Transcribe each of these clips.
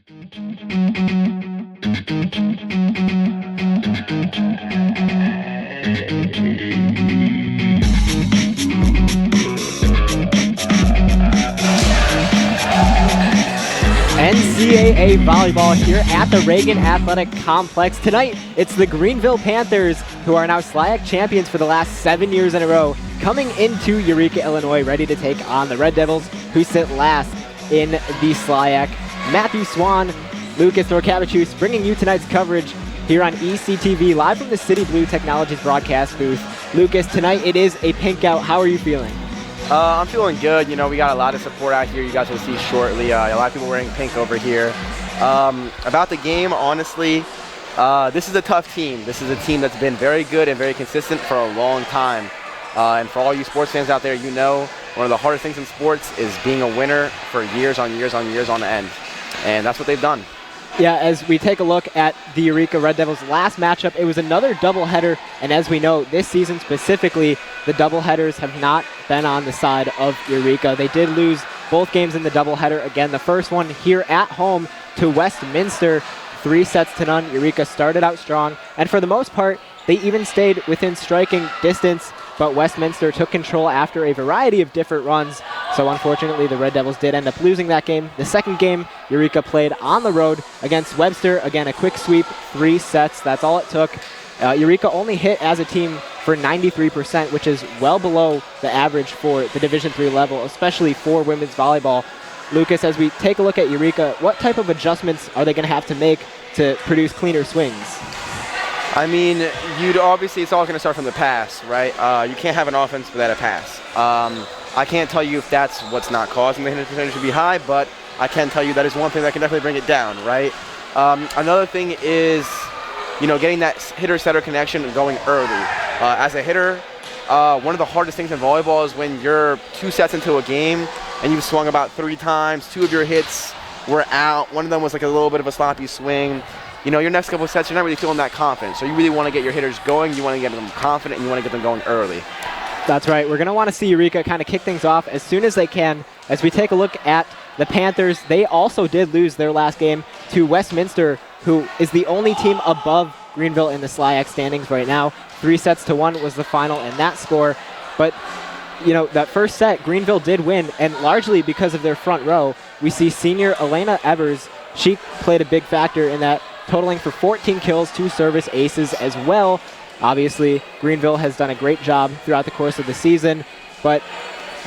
NCAA volleyball here at the Reagan Athletic Complex. Tonight, it's the Greenville Panthers, who are now SLIAC champions for the last 7 years in a row, coming into Eureka, Illinois, ready to take on the Red Devils, who sit last in the SLIAC. Matthew Swan, Lucas Norcavicius bringing you tonight's coverage here on ECTV, live from the City Blue Technologies broadcast booth. Lucas, tonight it is a pink out. How are you feeling? I'm feeling good. You know, we got a lot of support out here. You guys will see shortly. A lot of people wearing pink over here. About the game, honestly, this is a tough team. This is a team that's been very good and very consistent for a long time. And for all you sports fans out there, you know one of the hardest things in sports is being a winner for years on years on years on end. And that's what they've done. Yeah, as we take a look at the Eureka Red Devils' last matchup, it was another doubleheader, and as we know, this season specifically, the doubleheaders have not been on the side of Eureka. They did lose both games in the doubleheader. Again, the first one here at home to Westminster, 3-0. Eureka started out strong, and for the most part, they even stayed within striking distance, but Westminster took control after a variety of different runs. So unfortunately, the Red Devils did end up losing that game. The second game, Eureka played on the road against Webster. Again, a quick sweep, 3 sets. That's all it took. Eureka only hit as a team for 93%, which is well below the average for the Division III level, especially for women's volleyball. Lucas, as we take a look at Eureka, what type of adjustments are they going to have to make to produce cleaner swings? I mean, obviously it's all going to start from the pass, right? You can't have an offense without a pass. I can't tell you if that's what's not causing the hit percentage to be high, but I can tell you that is one thing that can definitely bring it down, right? Another thing is, you know, getting that hitter-setter connection and going early. As a hitter, one of the hardest things in volleyball is when you're 2 sets into a game and you've swung about 3 times, 2 of your hits were out, one of them was like a little bit of a sloppy swing. You know, your next couple of sets, you're not really feeling that confident. So you really want to get your hitters going, you want to get them confident, and you want to get them going early. That's right. We're going to want to see Eureka kind of kick things off as soon as they can. As we take a look at the Panthers, they also did lose their last game to Westminster, who is the only team above Greenville in the SLIAC standings right now. 3-1 was the final in that score. But, you know, that first set, Greenville did win, and largely because of their front row. We see senior Elena Evers. She played a big factor in that, totaling for 14 kills, 2 service aces as well. Obviously, Greenville has done a great job throughout the course of the season, but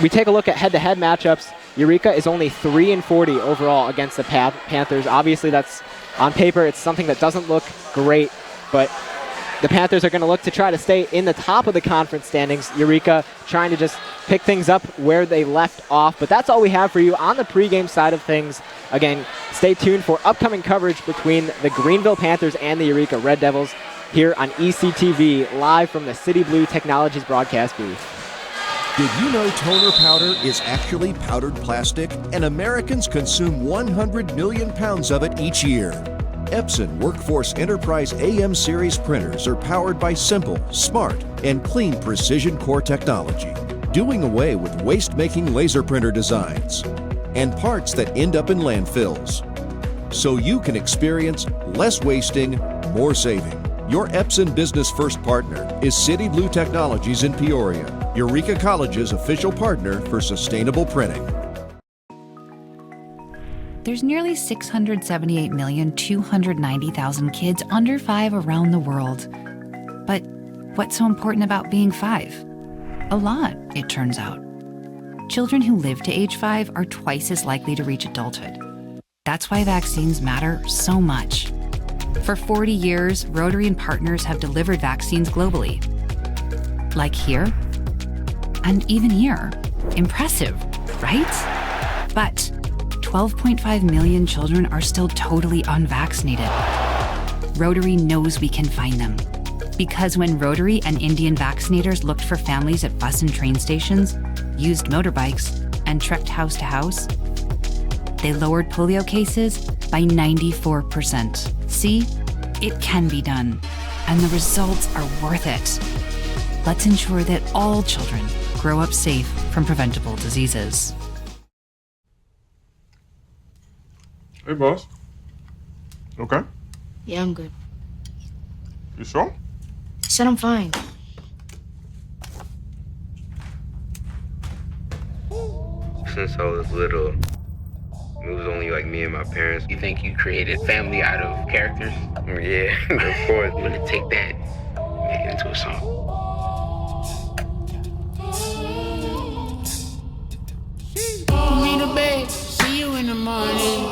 we take a look at head-to-head matchups. Eureka is only 3-40 overall against the Panthers. Obviously, that's on paper, it's something that doesn't look great, but the Panthers are going to look to try to stay in the top of the conference standings. Eureka trying to just pick things up where they left off. But that's all we have for you on the pregame side of things. Again, stay tuned for upcoming coverage between the Greenville Panthers and the Eureka Red Devils here on ECTV, live from the City Blue Technologies broadcast booth. Did you know toner powder is actually powdered plastic, and Americans consume 100 million pounds of it each year? Epson Workforce Enterprise AM series printers are powered by simple, smart, and clean precision core technology, doing away with waste-making laser printer designs and parts that end up in landfills. So you can experience less wasting, more saving. Your Epson Business First partner is City Blue Technologies in Peoria, Eureka College's official partner for sustainable printing. There's nearly 678,290,000 kids under 5 around the world. But what's so important about being 5? A lot, it turns out. Children who live to age 5 are twice as likely to reach adulthood. That's why vaccines matter so much. For 40 years, Rotary and partners have delivered vaccines globally. Like here, and even here. Impressive, right? But 12.5 million children are still totally unvaccinated. Rotary knows we can find them. Because when Rotary and Indian vaccinators looked for families at bus and train stations, used motorbikes, and trekked house to house, they lowered polio cases by 94%. See, it can be done, and the results are worth it. Let's ensure that all children grow up safe from preventable diseases. Hey, boss. Okay. Yeah, I'm good. You sure? I said I'm fine. Since I was little, it was only like me and my parents. You think you created family out of characters? Yeah, of course. I'm gonna take that and make it into a song. Put me to bed, see you in the morning.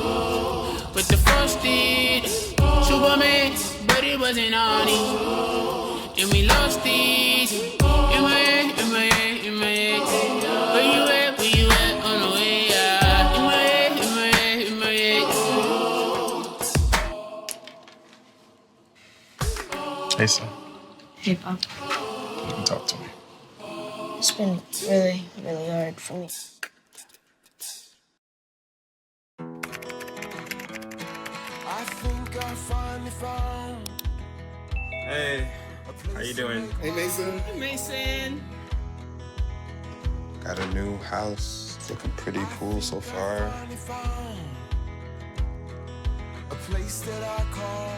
With the frosted Superman, but it wasn't on it. And we lost it. In my head, in my head, in my head. Where you at? Where you at? On the way out. In my head, in my head, in my head. Hey, son. Hey, Pop. You can talk to me. It's been really, really hard for me. I think I finally found. Hey, how you doing? Hey, Mason. Mason. Got a new house. It's looking pretty cool so far. A place that I call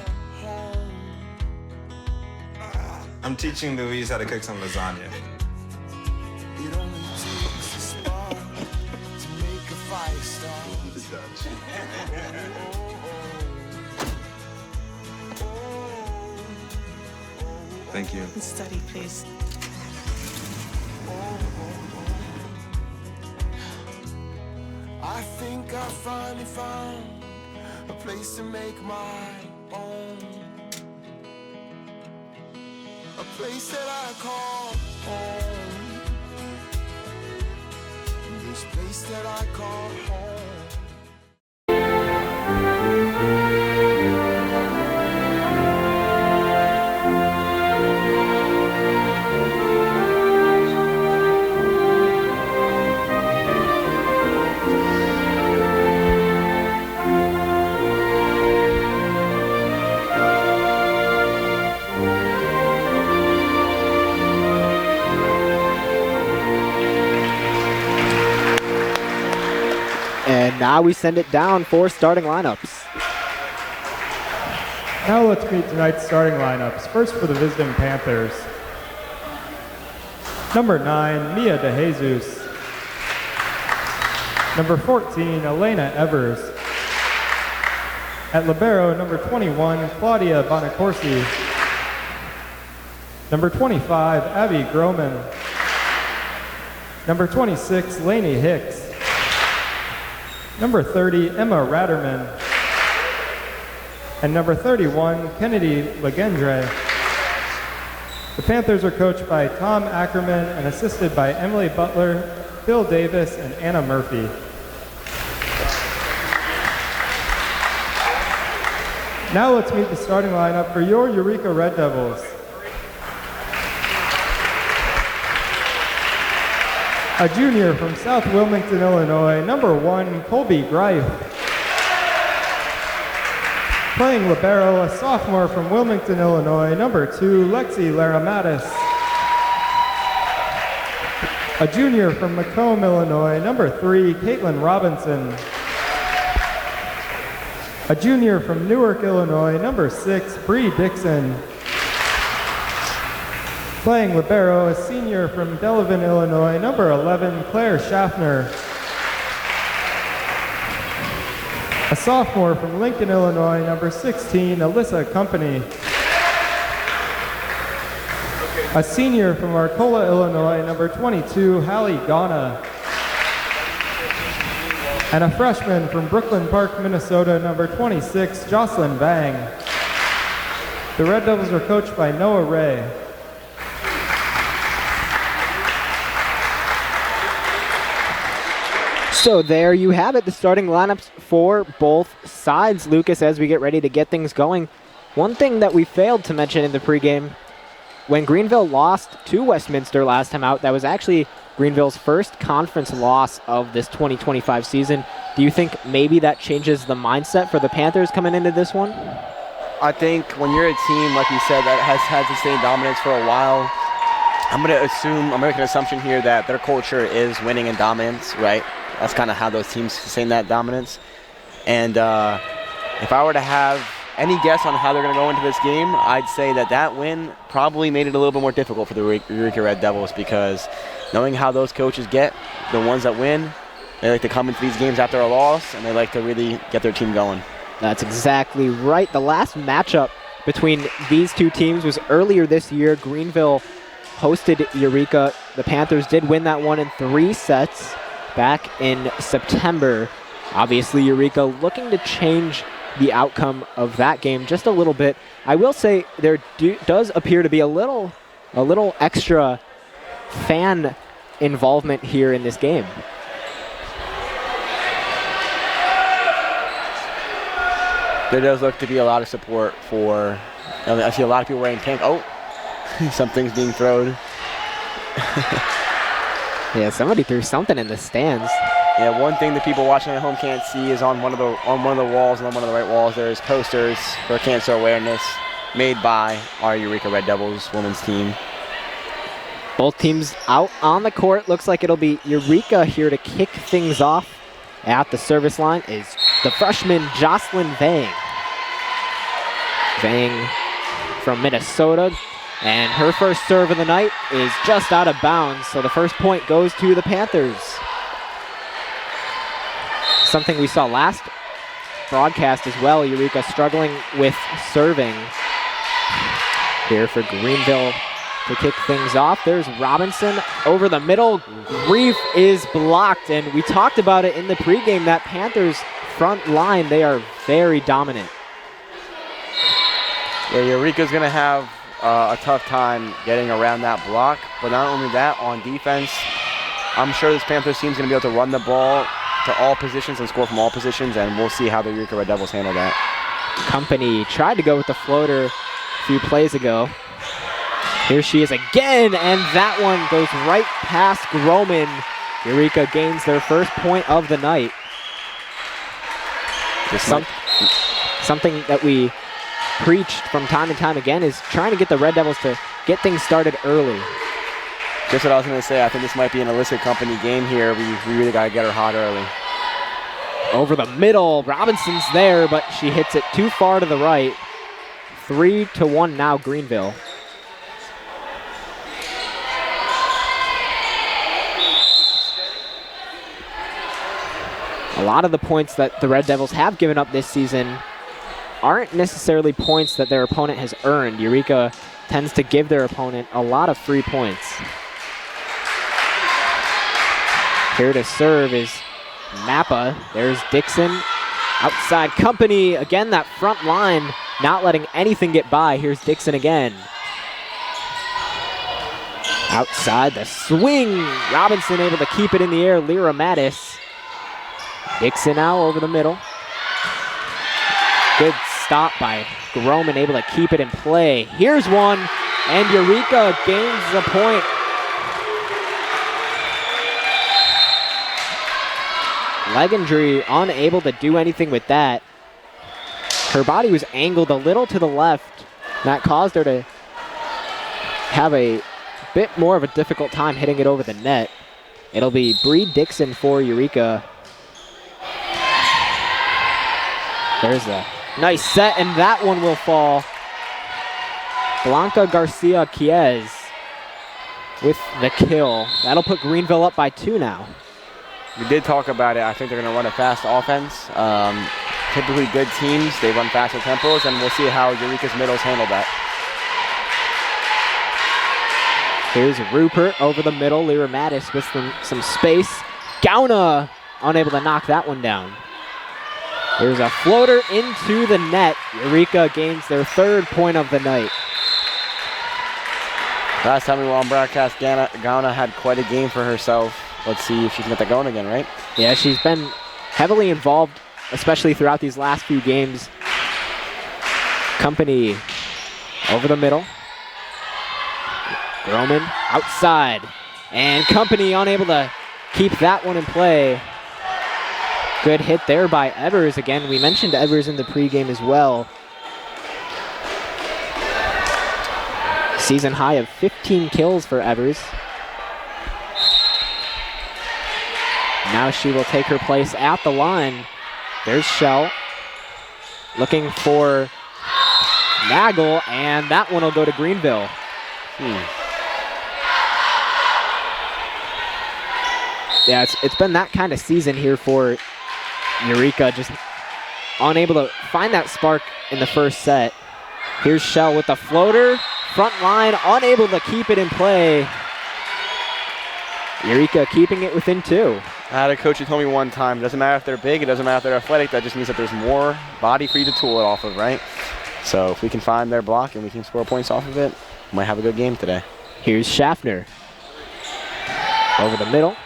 home. I'm teaching Louise how to cook some lasagna. It only takes a spark to make a fire start. Thank you. Study, please. I think I finally found a place to make my own. A place that I call home. This place that I call home. And now we send it down for starting lineups. Now let's meet tonight's starting lineups. First for the visiting Panthers. Number 9, Mia DeJesus. Number 14, Elena Evers. At libero, number 21, Claudia Bonacorsi. Number 25, Abby Groman. Number 26, Lainey Hicks. Number 30, Emma Ratterman. And number 31, Kennedy Legendre. The Panthers are coached by Tom Ackerman and assisted by Emily Butler, Phil Davis, and Anna Murphy. Now let's meet the starting lineup for your Eureka Red Devils. A junior from South Wilmington, Illinois, number 1, Colby Greif. Playing libero, a sophomore from Wilmington, Illinois, number 2, Lexi Laramatis. A junior from Macomb, Illinois, number 3, Caitlin Robinson. A junior from Newark, Illinois, number 6, Bree Dixon. Playing libero, a senior from Delavan, Illinois, number 11, Claire Schaffner. A sophomore from Lincoln, Illinois, number 16, Alyssa Company. A senior from Arcola, Illinois, number 22, Hallie Ghana. And a freshman from Brooklyn Park, Minnesota, number 26, Jocelyn Bang. The Red Devils are coached by Noah Ray. So there you have it, the starting lineups for both sides, Lucas, as we get ready to get things going. One thing that we failed to mention in the pregame, when Greenville lost to Westminster last time out, that was actually Greenville's first conference loss of this 2025 season. Do you think maybe that changes the mindset for the Panthers coming into this one? I think when you're a team, like you said, that has had sustained dominance for a while, I'm going to make an assumption here that their culture is winning and dominance, right? That's kind of how those teams sustain that dominance. And if I were to have any guess on how they're going to go into this game, I'd say that win probably made it a little bit more difficult for the Eureka Red Devils, because knowing how those coaches get, the ones that win, they like to come into these games after a loss, and they like to really get their team going. That's exactly right. The last matchup between these two teams was earlier this year. Greenville hosted Eureka. The Panthers did win that one in 3 sets back in September. Obviously, Eureka looking to change the outcome of that game just a little bit. I will say there does appear to be a little extra fan involvement here in this game. There does look to be a lot of support for, I see a lot of people wearing pink. Oh, something's being thrown. Yeah, somebody threw something in the stands. Yeah, one thing that people watching at home can't see is on one of the walls, and on one of the right walls, there's posters for cancer awareness made by our Eureka Red Devils women's team. Both teams out on the court. Looks like it'll be Eureka here to kick things off. At the service line is the freshman Jocelyn Vang. Vang from Minnesota, and her first serve of the night is just out of bounds, so the first point goes to the Panthers. Something we saw last broadcast as well, Eureka struggling with serving. Here for Greenville to kick things off. There's Robinson over the middle. Grief is blocked, and we talked about it in the pregame, that Panthers front line, they are very dominant. Yeah, Eureka's going to have a tough time getting around that block, but not only that, on defense, I'm sure this Panthers team's going to be able to run the ball to all positions and score from all positions, and we'll see how the Eureka Red Devils handle that. Company tried to go with the floater a few plays ago. Here she is again, and that one goes right past Groman. Eureka gains their first point of the night. Something that we preached from time and time again is trying to get the Red Devils to get things started early. Just what I was going to say. I think this might be an illicit company game here. We really got to get her hot early. Over the middle, Robinson's there, but she hits it too far to the right. 3-1 now, Greenville. A lot of the points that the Red Devils have given up this season aren't necessarily points that their opponent has earned. Eureka tends to give their opponent a lot of free points. Here to serve is Mappa. There's Dixon. Outside Company. Again, that front line not letting anything get by. Here's Dixon again. Outside the swing. Robinson able to keep it in the air. Lyra Mattis. Dixon now over the middle. Good stop by Groman, able to keep it in play. Here's one, and Eureka gains the point. Leg injury, unable to do anything with that. Her body was angled a little to the left. That caused her to have a bit more of a difficult time hitting it over the net. It'll be Bree Dixon for Eureka. There's a nice set, and that one will fall. Blanca Garcia Chiez with the kill. That'll put Greenville up by 2 now. We did talk about it. I think they're going to run a fast offense. Typically good teams, they run faster tempos, and we'll see how Eureka's middles handle that. Here's Rupert over the middle. Lyra Mattis with some space. Gauna unable to knock that one down. There's a floater into the net. Eureka gains their 3rd point of the night. Last time we were on broadcast, Gauna had quite a game for herself. Let's see if she can get that going again, right? Yeah, she's been heavily involved, especially throughout these last few games. Company over the middle. Groman outside. And Company unable to keep that one in play. Good hit there by Evers. Again, we mentioned Evers in the pregame as well. Season high of 15 kills for Evers. Now she will take her place at the line. There's Shell looking for Nagel, and that one will go to Greenville. Yeah, it's been that kind of season here for Eureka, just unable to find that spark in the first set. Here's Shell with the floater, front line, unable to keep it in play. Eureka keeping it within 2. I had a coach who told me one time, it doesn't matter if they're big, it doesn't matter if they're athletic, that just means that there's more body for you to tool it off of, right? So if we can find their block and we can score points off of it, we might have a good game today. Here's Schaffner. Over the middle.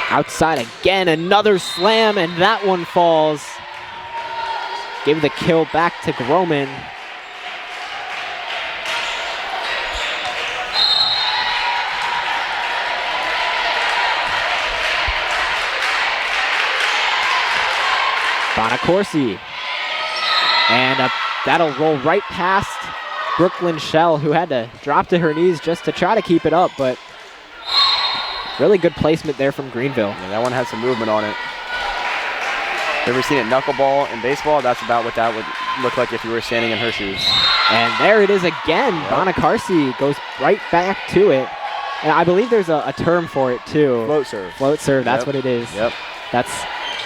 Outside again, another slam, and that one falls. Give the kill back to Groman. Bonacorsi. And that'll roll right past Brooklyn Shell, who had to drop to her knees just to try to keep it up, but really good placement there from Greenville. Yeah, that one had some movement on it. Ever seen it knuckleball in baseball? That's about what that would look like if you were standing in her shoes. And there it is again. Yep. Bonacorsi goes right back to it. And I believe there's a term for it too. Float serve. Float serve, that's what it is. Yep. That's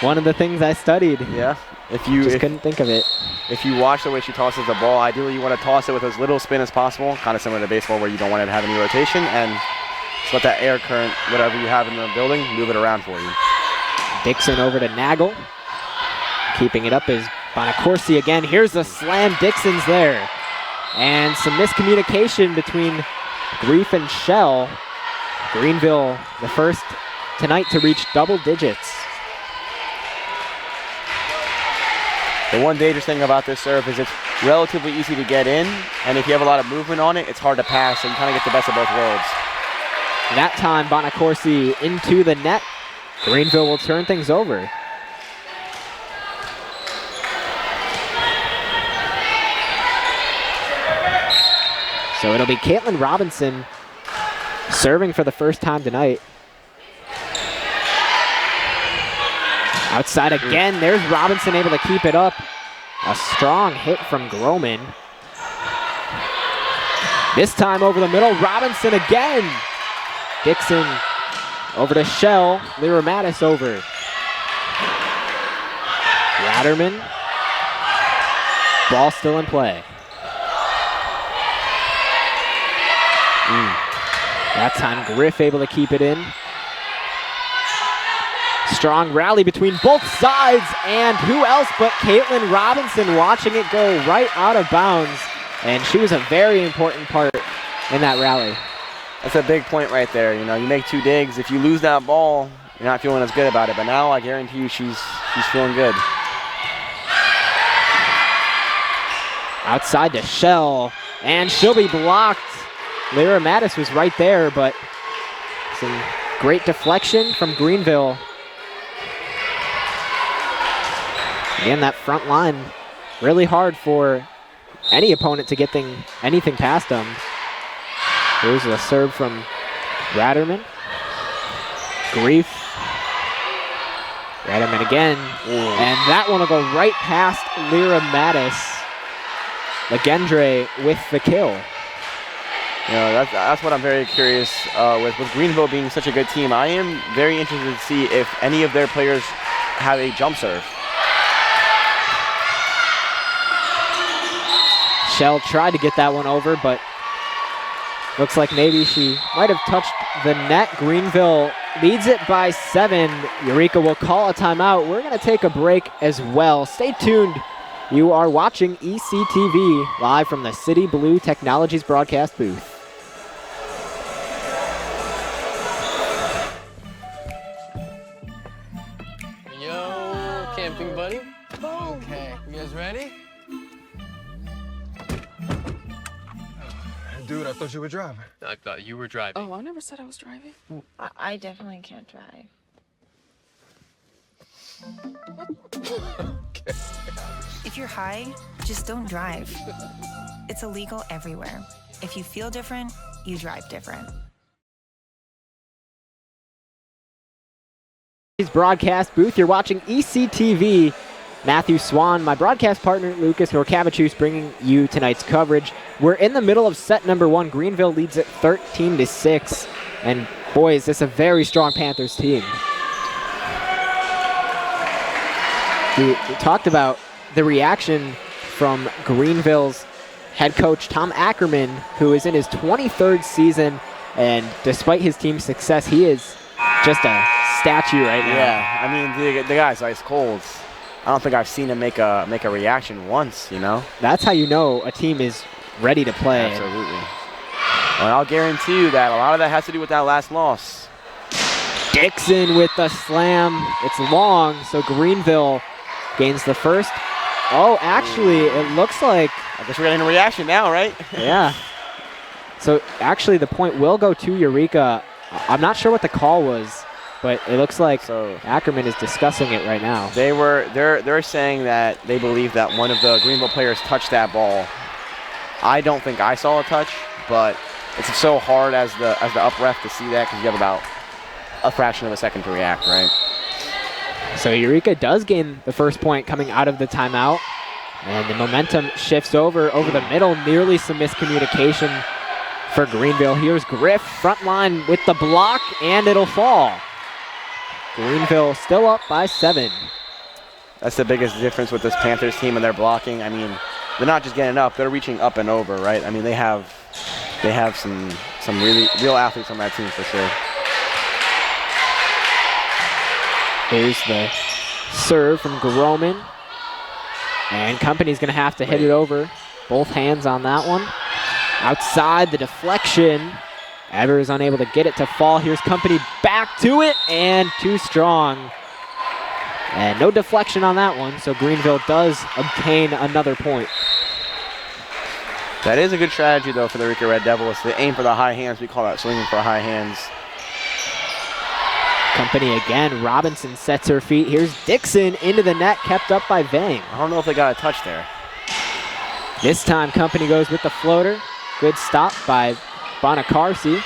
one of the things I studied. Yeah. Just couldn't think of it. If you watch the way she tosses the ball, ideally you want to toss it with as little spin as possible, kind of similar to baseball where you don't want it to have any rotation, and just let that air current, whatever you have in the building, move it around for you. Dixon over to Nagel. Keeping it up is Bonacorsi again. Here's the slam. Dixon's there. And some miscommunication between Grief and Shell. Greenville, the first tonight to reach double digits. The one dangerous thing about this serve is it's relatively easy to get in, and if you have a lot of movement on it, it's hard to pass, so you kind of get the best of both worlds. That time, Bonacorsi into the net. Greenville will turn things over. So it'll be Caitlin Robinson serving for the first time tonight. Outside again, there's Robinson able to keep it up. A strong hit from Groman. This time over the middle, Robinson again. Dixon over to Shell, Lyra Mattis over. Ratterman, ball still in play. That time Griff able to keep it in. Strong rally between both sides, and who else but Caitlin Robinson watching it go right out of bounds. And she was a very important part in that rally. That's a big point right there. You know, you make 2 digs. If you lose that ball, you're not feeling as good about it. But now I guarantee you she's feeling good. Outside to Shell, and she'll be blocked. Lyra Mattis was right there, but some great deflection from Greenville. Again, that front line, really hard for any opponent to get anything past them. Here's a serve from Ratterman. Grief. Ratterman again. And that one will go right past Lyra Mattis. Legendre with the kill. You know, that's what I'm very curious with Greenville being such a good team. I am very interested to see if any of their players have a jump serve. Shell tried to get that one over, but looks like maybe she might have touched the net. Greenville leads it by 7. Eureka will call a timeout. We're going to take a break as well. Stay tuned. You are watching ECTV live from the City Blue Technologies broadcast booth. Yo, camping buddy. Okay, you guys ready? Dude, I thought you were driving. I thought you were driving. Oh, I never said I was driving. I definitely can't drive. Okay. If you're high, just don't drive. It's illegal everywhere. If you feel different, you drive different. Broadcast booth. You're watching ECTV Matthew Swan, my broadcast partner, Lucas Norcavicius, bringing you tonight's coverage. We're in the middle of set number 1. Greenville leads it 13-6. And boy, is this a very strong Panthers team. We talked about the reaction from Greenville's head coach, Tom Ackerman, who is in his 23rd season. And despite his team's success, he is just a statue right now. Yeah, I mean, the guy's ice cold. I don't think I've seen him make a reaction once, you know? That's how you know a team is ready to play. Absolutely. Well, I'll guarantee you that a lot of that has to do with that last loss. Dixon with the slam. It's long, so Greenville gains the first. Oh, actually, it looks like... I guess we're getting a reaction now, right? Yeah. So, actually, the point will go to Eureka. I'm not sure what the call was, but it looks like Ackerman is discussing it right now. They're saying that they believe that one of the Greenville players touched that ball. I don't think I saw a touch, but it's so hard as the up ref to see that because you have about a fraction of a second to react, right? So Eureka does gain the first point coming out of the timeout, and the momentum shifts over the middle. Nearly some miscommunication for Greenville. Here's Griff, front line with the block, and it'll fall. Greenville still up by 7. That's the biggest difference with this Panthers team and their blocking. I mean, they're not just getting up; they're reaching up and over, right? I mean, they have some really real athletes on that team for sure. Here's the serve from Groman. And Company's going to have to hit it over. Both hands on that one. Outside, the deflection. Evers unable to get it to fall. Here's Company back to it, and too strong. And no deflection on that one, so Greenville does obtain another point. That is a good strategy, though, for the Eureka Red Devils. They aim for the high hands. We call that swinging for high hands. Company again. Robinson sets her feet. Here's Dixon into the net, kept up by Vang. I don't know if they got a touch there. This time, Company goes with the floater. Good stop by Bonacarsi.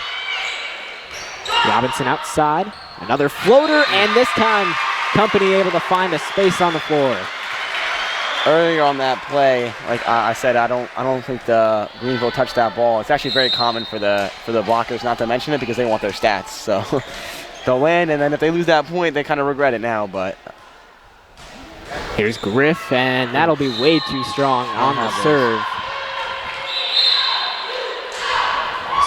Robinson outside. Another floater, and this time, Company able to find a space on the floor. Earlier on that play, like I said, I don't think the Greenville touched that ball. It's actually very common for the blockers not to mention it because they want their stats. So they'll land, and then if they lose that point, they kind of regret it now. But here's Griff, and that'll be way too strong on the serve.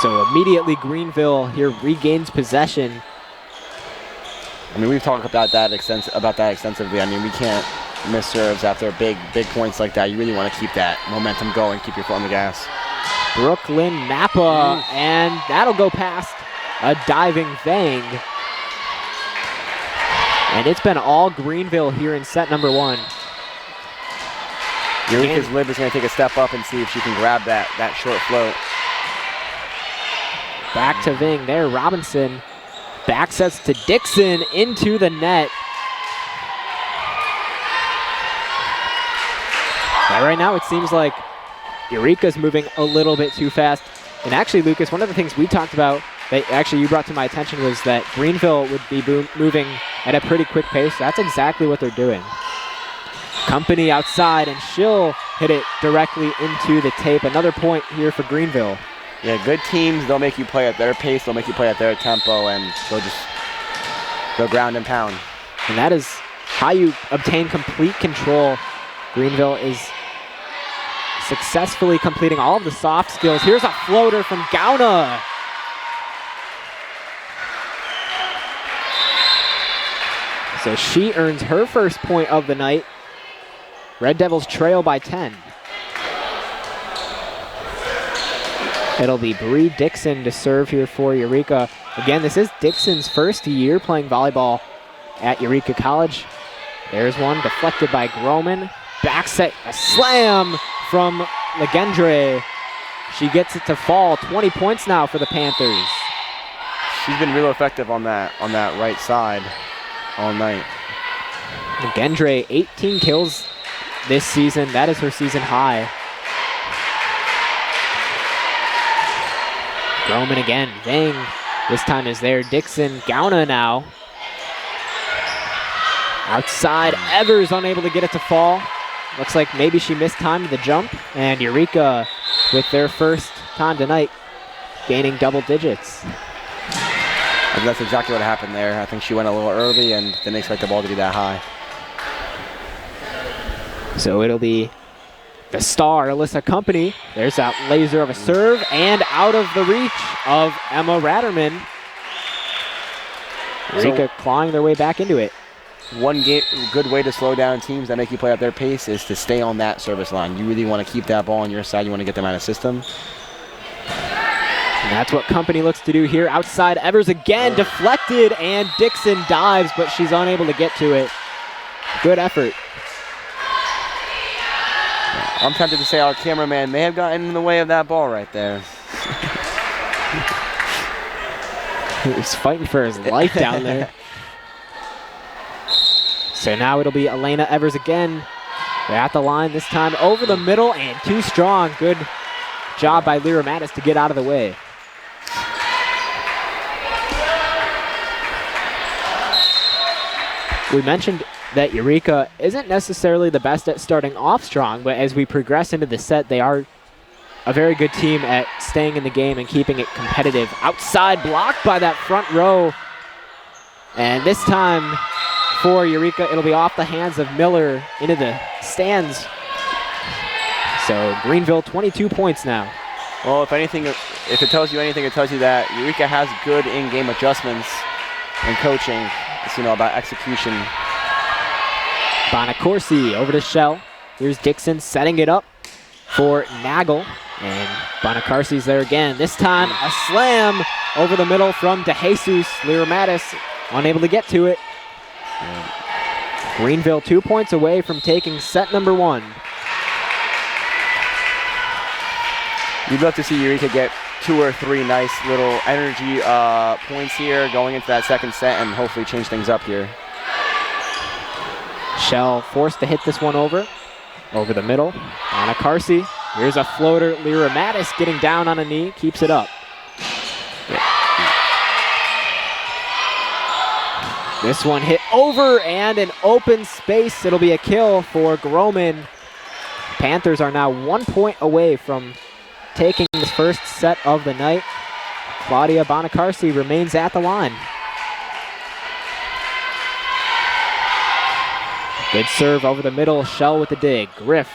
So immediately Greenville here regains possession. I mean, we've talked about that extensively. I mean, we can't miss serves after big points like that. You really want to keep that momentum going, keep your foot on the gas. Brooklyn Napa, and that'll go past a diving Vang. And it's been all Greenville here in set number 1. Eureka's lib is going to take a step up and see if she can grab that short float. Back to Ving there, Robinson. Back sets to Dixon into the net. But right now it seems like Eureka's moving a little bit too fast. And actually, Lucas, one of the things we talked about that actually you brought to my attention was that Greenville would be moving at a pretty quick pace. That's exactly what they're doing. Company outside, and she'll hit it directly into the tape. Another point here for Greenville. Yeah, good teams, they'll make you play at their pace, they'll make you play at their tempo, and they'll ground and pound. And that is how you obtain complete control. Greenville is successfully completing all of the soft skills. Here's a floater from Gauna. So she earns her first point of the night. Red Devils trail by 10. It'll be Bree Dixon to serve here for Eureka. Again, this is Dixon's first year playing volleyball at Eureka College. There's one deflected by Groman. Back set, a slam from Legendre. She gets it to fall. 20 points now for the Panthers. She's been real effective on that right side all night. Legendre, 18 kills this season. That is her season high. Groman again. Vang this time is there. Dixon, Gauna now. Outside, Evers unable to get it to fall. Looks like maybe she mistimed the jump, and Eureka with their first time tonight, gaining double digits. I think that's exactly what happened there. I think she went a little early and didn't expect the ball to be that high. So it'll be the star, Alyssa Company. There's that laser of a serve, and out of the reach of Emma Ratterman. Eureka clawing their way back into it. One good way to slow down teams that make you play at their pace is to stay on that service line. You really want to keep that ball on your side. You want to get them out of system. And that's what Company looks to do here. Outside, Evers again, deflected, and Dixon dives, but she's unable to get to it. Good effort. I'm tempted to say our cameraman may have gotten in the way of that ball right there. He's fighting for his life down there. So now it'll be Elena Evers again. They're at the line this time, over the middle, and too strong. Good job by Lyra Mattis to get out of the way. We mentioned that Eureka isn't necessarily the best at starting off strong, but as we progress into the set, they are a very good team at staying in the game and keeping it competitive. Outside, blocked by that front row. And this time for Eureka, it'll be off the hands of Miller into the stands. So Greenville 22 points now. Well, if anything, if it tells you anything, it tells you that Eureka has good in-game adjustments and coaching. It's, you know, about execution. Bonacorsi over to Shell. Here's Dixon setting it up for Nagel. And Bonacorsi's there again. This time, a slam over the middle from DeJesus. Lyra Mattis unable to get to it. Greenville 2 points away from taking set number 1. You'd love to see Eureka get 2 or 3 nice little energy points here going into that second set and hopefully change things up here. Shell forced to hit this one over the middle. Bonacorsi. Here's a floater. Lyra Mattis getting down on a knee, keeps it up. This one hit over and an open space. It'll be a kill for Groman. Panthers are now 1 point away from taking the first set of the night. Claudia Bonacorsi remains at the line. Good serve over the middle. Shell with the dig. Griff.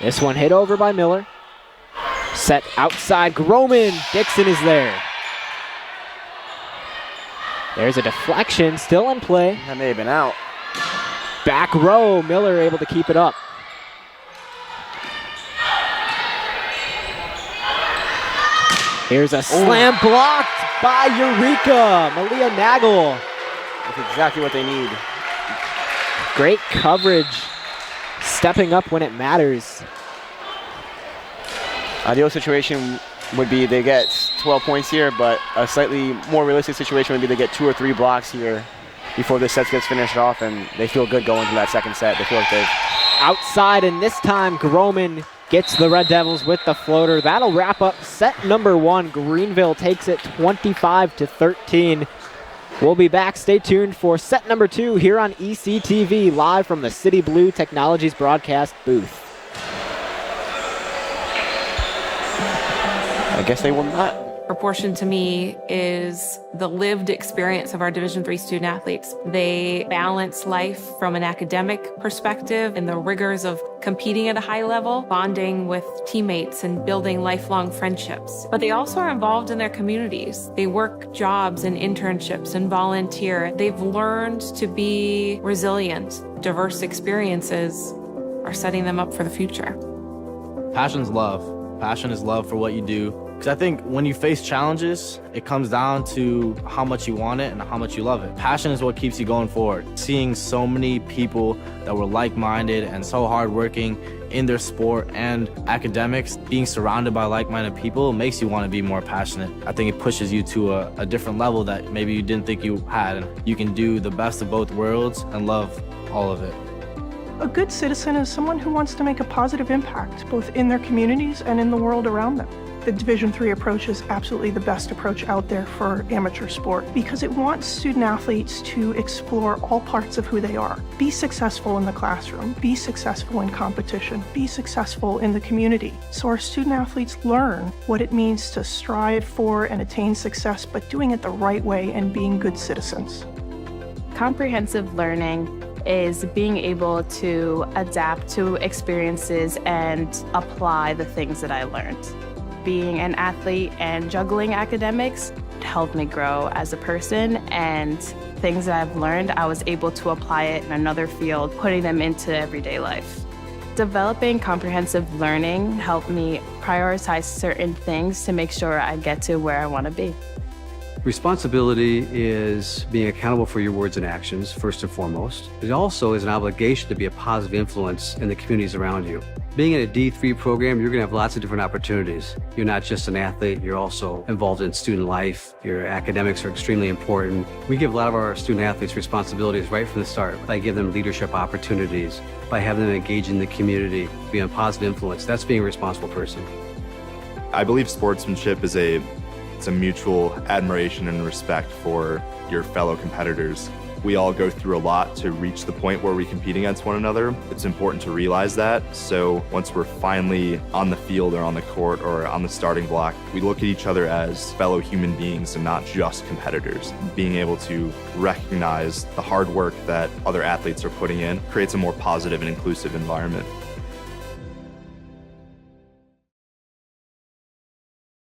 This one hit over by Miller. Set outside. Groman. Dixon is there. There's a deflection, still in play. That may have been out. Back row, Miller able to keep it up. Here's a slam blocked by Eureka. Malia Nagel. That's exactly what they need. Great coverage. Stepping up when it matters. Ideal situation would be they get 12 points here, but a slightly more realistic situation would be they get 2 or 3 blocks here before this set gets finished off, and they feel good going to that second set. They feel like they've... Outside, and this time Groman gets the Red Devils with the floater. That'll wrap up set number 1. Greenville takes it 25-13. We'll be back. Stay tuned for set number 2 here on ECTV, live from the City Blue Technologies broadcast booth. I guess they will not. Proportion to me is the lived experience of our Division III student athletes. They balance life from an academic perspective and the rigors of competing at a high level, bonding with teammates and building lifelong friendships. But they also are involved in their communities. They work jobs and internships and volunteer. They've learned to be resilient. Diverse experiences are setting them up for the future. Passion's love. Passion is love for what you do. Because I think when you face challenges, it comes down to how much you want it and how much you love it. Passion is what keeps you going forward. Seeing so many people that were like-minded and so hardworking in their sport and academics, being surrounded by like-minded people makes you want to be more passionate. I think it pushes you to a different level that maybe you didn't think you had. And you can do the best of both worlds and love all of it. A good citizen is someone who wants to make a positive impact, both in their communities and in the world around them. The Division III approach is absolutely the best approach out there for amateur sport because it wants student athletes to explore all parts of who they are. Be successful in the classroom, be successful in competition, be successful in the community. So our student athletes learn what it means to strive for and attain success, but doing it the right way and being good citizens. Comprehensive learning is being able to adapt to experiences and apply the things that I learned. Being an athlete and juggling academics helped me grow as a person, and things that I've learned, I was able to apply it in another field, putting them into everyday life. Developing comprehensive learning helped me prioritize certain things to make sure I get to where I want to be. Responsibility is being accountable for your words and actions, first and foremost. It also is an obligation to be a positive influence in the communities around you. Being in a D3 program, you're going to have lots of different opportunities. You're not just an athlete, you're also involved in student life. Your academics are extremely important. We give a lot of our student athletes responsibilities right from the start by giving them leadership opportunities, by having them engage in the community, be a positive influence. That's being a responsible person. I believe sportsmanship is a mutual admiration and respect for your fellow competitors. We all go through a lot to reach the point where we compete against one another. It's important to realize that. So once we're finally on the field or on the court or on the starting block, we look at each other as fellow human beings and not just competitors. Being able to recognize the hard work that other athletes are putting in creates a more positive and inclusive environment.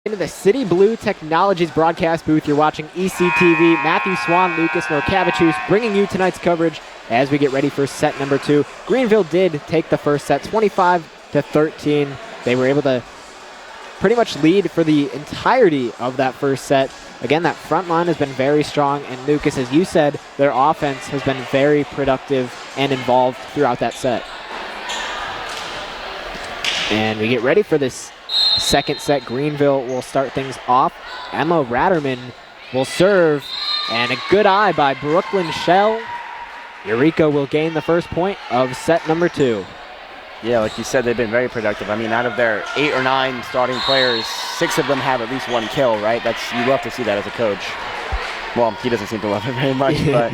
Into the City Blue Technologies broadcast booth, you're watching ECTV. Matthew Swan, Lucas Norcavicius bringing you tonight's coverage as we get ready for set number 2. Greenville did take the first set 25-13. They were able to pretty much lead for the entirety of that first set. Again, that front line has been very strong, and Lucas, as you said, their offense has been very productive and involved throughout that set. And we get ready for this second set. Greenville will start things off. Emma Ratterman will serve, and a good eye by Brooklyn Shell. Eureka will gain the first point of set number 2. Yeah, like you said, they've been very productive. I mean, out of their 8 or 9 starting players, 6 of them have at least 1 kill, right? You love to see that as a coach. Well, he doesn't seem to love it very much, but...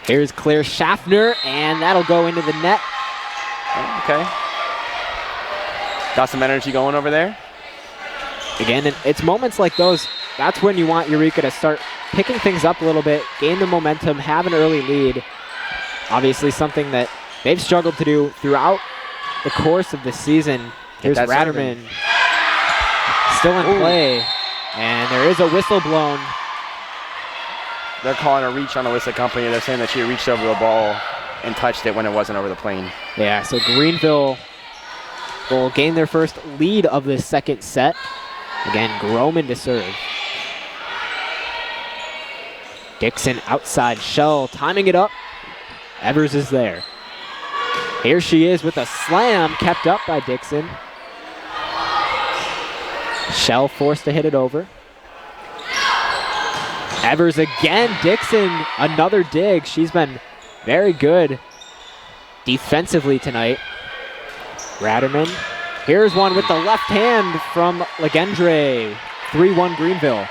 Here's Claire Schaffner, and that'll go into the net. Okay. Got some energy going over there. Again, it's moments like those, that's when you want Eureka to start picking things up a little bit, gain the momentum, have an early lead. Obviously something that they've struggled to do throughout the course of the season. Here's Ratterman still in play, and there is a whistle blown. They're calling a reach on the whistle company. They're saying that she reached over the ball and touched it when it wasn't over the plane. Yeah, so Greenville will gain their first lead of the second set. Again, Groman to serve. Dixon outside, Shell timing it up. Evers is there. Here she is with a slam, kept up by Dixon. Shell forced to hit it over. Evers again, Dixon, another dig. She's been very good defensively tonight. Ratterman, here's one with the left hand from Legendre. 3-1 Greenville.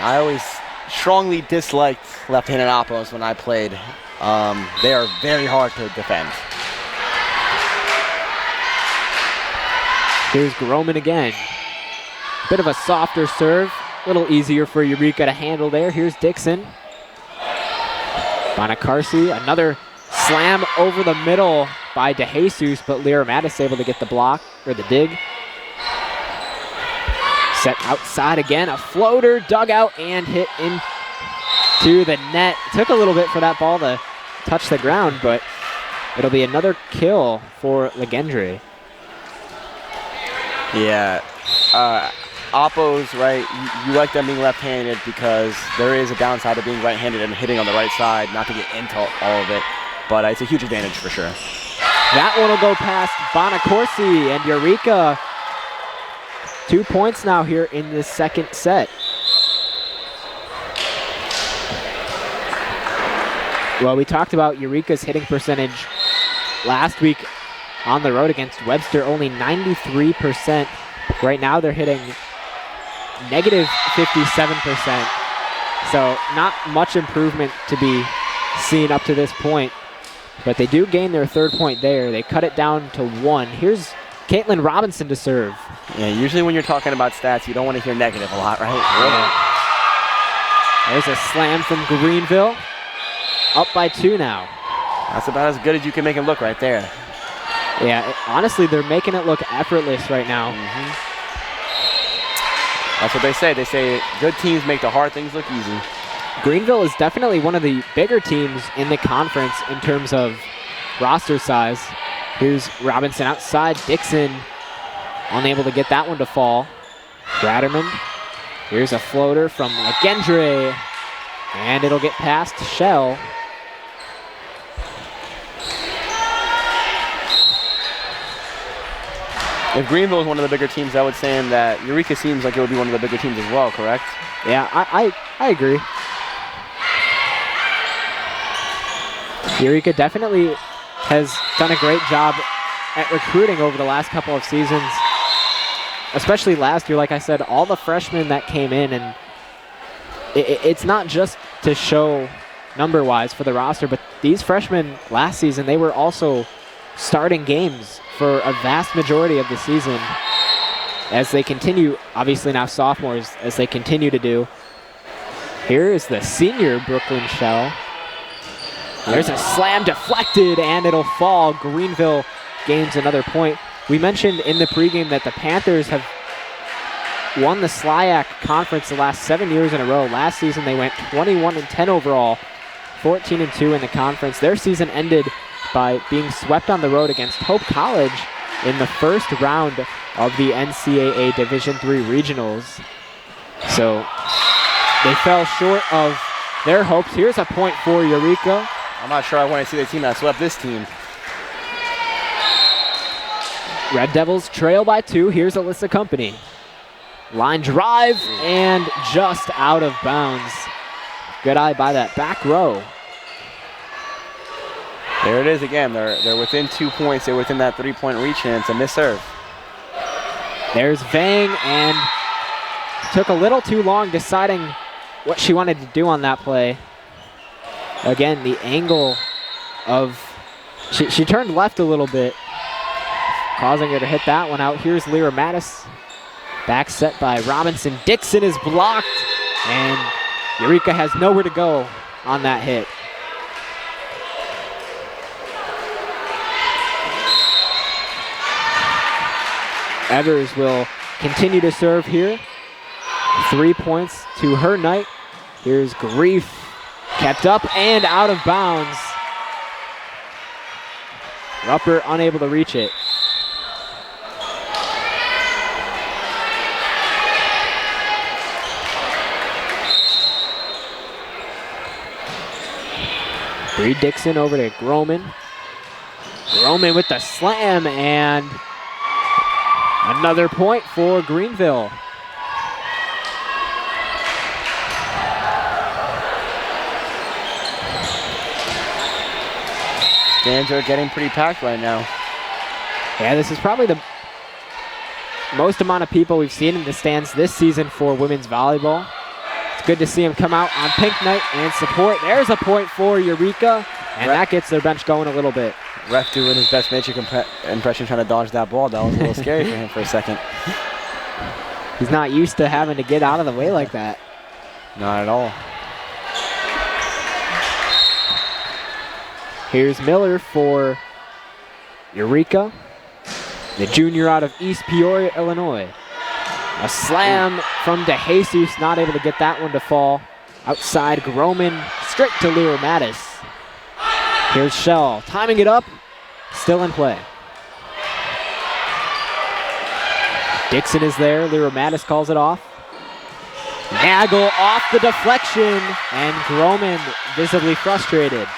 I always strongly disliked left-handed oppos when I played. They are very hard to defend. Here's Groman again. Bit of a softer serve, a little easier for Eureka to handle there. Here's Dixon. Bonacarsi, another slam over the middle by DeJesus, but Lyra Mattis able to get the block, or the dig. Set outside again, a floater, dug out, and hit into the net. It took a little bit for that ball to touch the ground, but it'll be another kill for Legendre. Yeah, oppos, right, you like them being left-handed because there is a downside to being right-handed and hitting on the right side, not to get into all of it, but it's a huge advantage for sure. That one will go past Bonacorsi, and Eureka 2 points now here in the second set. Well, we talked about Eureka's hitting percentage last week on the road against Webster, only 93%. Right now they're hitting negative 57%. So not much improvement to be seen up to this point. But they do gain their 3rd point there. They cut it down to 1. Here's Caitlin Robinson to serve. Yeah, usually when you're talking about stats, you don't want to hear negative a lot, right? Yeah. There's a slam from Greenville. Up by 2 now. That's about as good as you can make it look right there. Yeah, honestly, they're making it look effortless right now. That's what they say. They say good teams make the hard things look easy. Greenville is definitely one of the bigger teams in the conference in terms of roster size. Here's Robinson outside. Dixon unable to get that one to fall. Bratterman. Here's a floater from Legendre. And it'll get past Shell. If Greenville is one of the bigger teams, I would say that Eureka seems like it would be one of the bigger teams as well, correct? Yeah, I agree. Eureka definitely has done a great job at recruiting over the last couple of seasons, especially last year. Like I said, all the freshmen that came in, and it's not just to show number-wise for the roster, but these freshmen last season, they were also starting games for a vast majority of the season as they continue, obviously now sophomores, as they continue to do. Here is the senior Brooklyn Shell. There's a slam deflected, and it'll fall. Greenville gains another point. We mentioned in the pregame that the Panthers have won the SLIAC Conference the last 7 years in a row. Last season they went 21-10 overall, 14-2 in the conference. Their season ended by being swept on the road against Hope College in the 1st round of the NCAA Division III Regionals. So they fell short of their hopes. Here's a point for Eureka. I'm not sure I want to see the team that swept this team. Red Devils trail by 2. Here's Alyssa Company. Line drive and just out of bounds. Good eye by that back row. There it is again. They're within 2 points. They're within that 3-point reach, and it's a miss serve. There's Vang, and took a little too long deciding what she wanted to do on that play. Again, the angle of, she turned left a little bit, causing her to hit that one out. Here's Lyra Mattis. Back set by Robinson. Dixon is blocked, and Eureka has nowhere to go on that hit. Evers will continue to serve here. 3 points to her night. Here's Grief. Kept up and out of bounds. Rupper unable to reach it. Bree Dixon over to Groman. Groman with the slam, and another point for Greenville. Stands are getting pretty packed right now. Yeah, this is probably the most amount of people we've seen in the stands this season for women's volleyball. It's good to see them come out on pink night and support. There's a point for Eureka, and that gets their bench going a little bit. Ref doing his best Matrix impression trying to dodge that ball. That was a little scary for him for a second. He's not used to having to get out of the way like that. Not at all. Here's Miller for Eureka, the junior out of East Peoria, Illinois. A slam from DeJesus, not able to get that one to fall. Outside, Groman, straight to Lyra Mattis. Here's Shell, timing it up, still in play. Dixon is there, Lyra Mattis calls it off. Nagel off the deflection, and Groman visibly frustrated.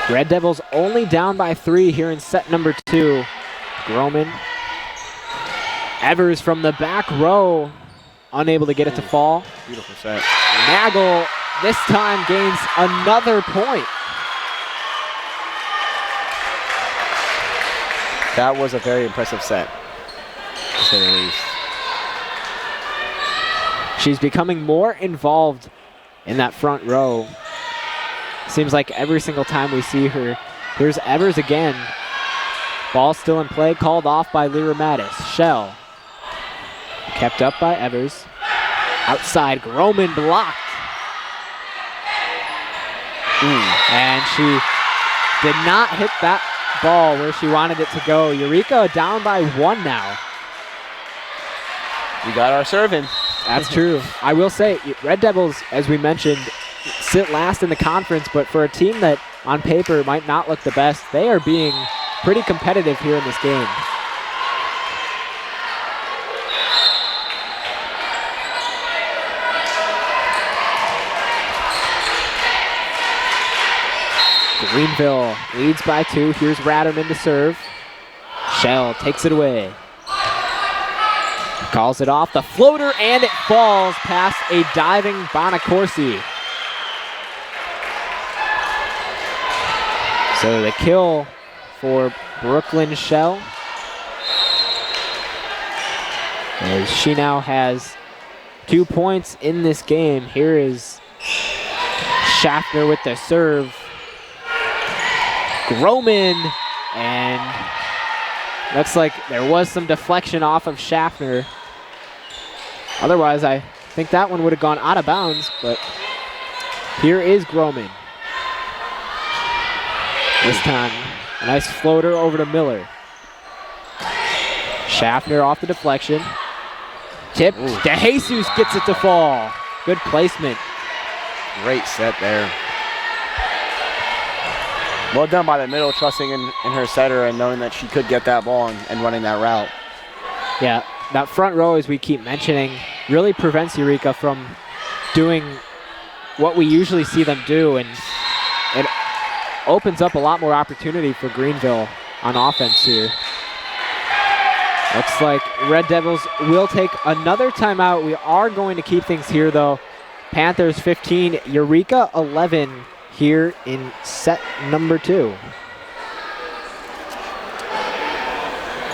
Red Devils only down by 3 here in set number 2. Groman. Evers from the back row, unable to get it to fall. Beautiful set. Nagel this time gains another point. That was a very impressive set, to say the least. She's becoming more involved in that front row. Seems like every single time we see her. Here's Evers again. Ball still in play, called off by Lyra Mattis. Shell. Kept up by Evers. Outside, Groman blocked. And she did not hit that ball where she wanted it to go. Eureka down by 1 now. We got our serving. That's true. I will say, Red Devils, as we mentioned, sit last in the conference, but for a team that on paper might not look the best, they are being pretty competitive here in this game. Greenville leads by 2. Here's Ratterman to serve. Shell takes it away. Calls it off. The floater, and it falls past a diving Bonacorsi. So the kill for Brooklyn Shell. As she now has 2 points in this game. Here is Schaffner with the serve. Groman, and looks like there was some deflection off of Schaffner. Otherwise, I think that one would have gone out of bounds, but here is Groman. This time, a nice floater over to Miller. Schaffner off the deflection. Tip, DeJesus gets it to fall. Good placement. Great set there. Well done by the middle, trusting in her setter and knowing that she could get that ball and running that route. Yeah, that front row, as we keep mentioning, really prevents Eureka from doing what we usually see them do, and it opens up a lot more opportunity for Greenville on offense here. Looks like Red Devils will take another timeout. We are going to keep things here, though. Panthers 15, Eureka 11 here in set number 2.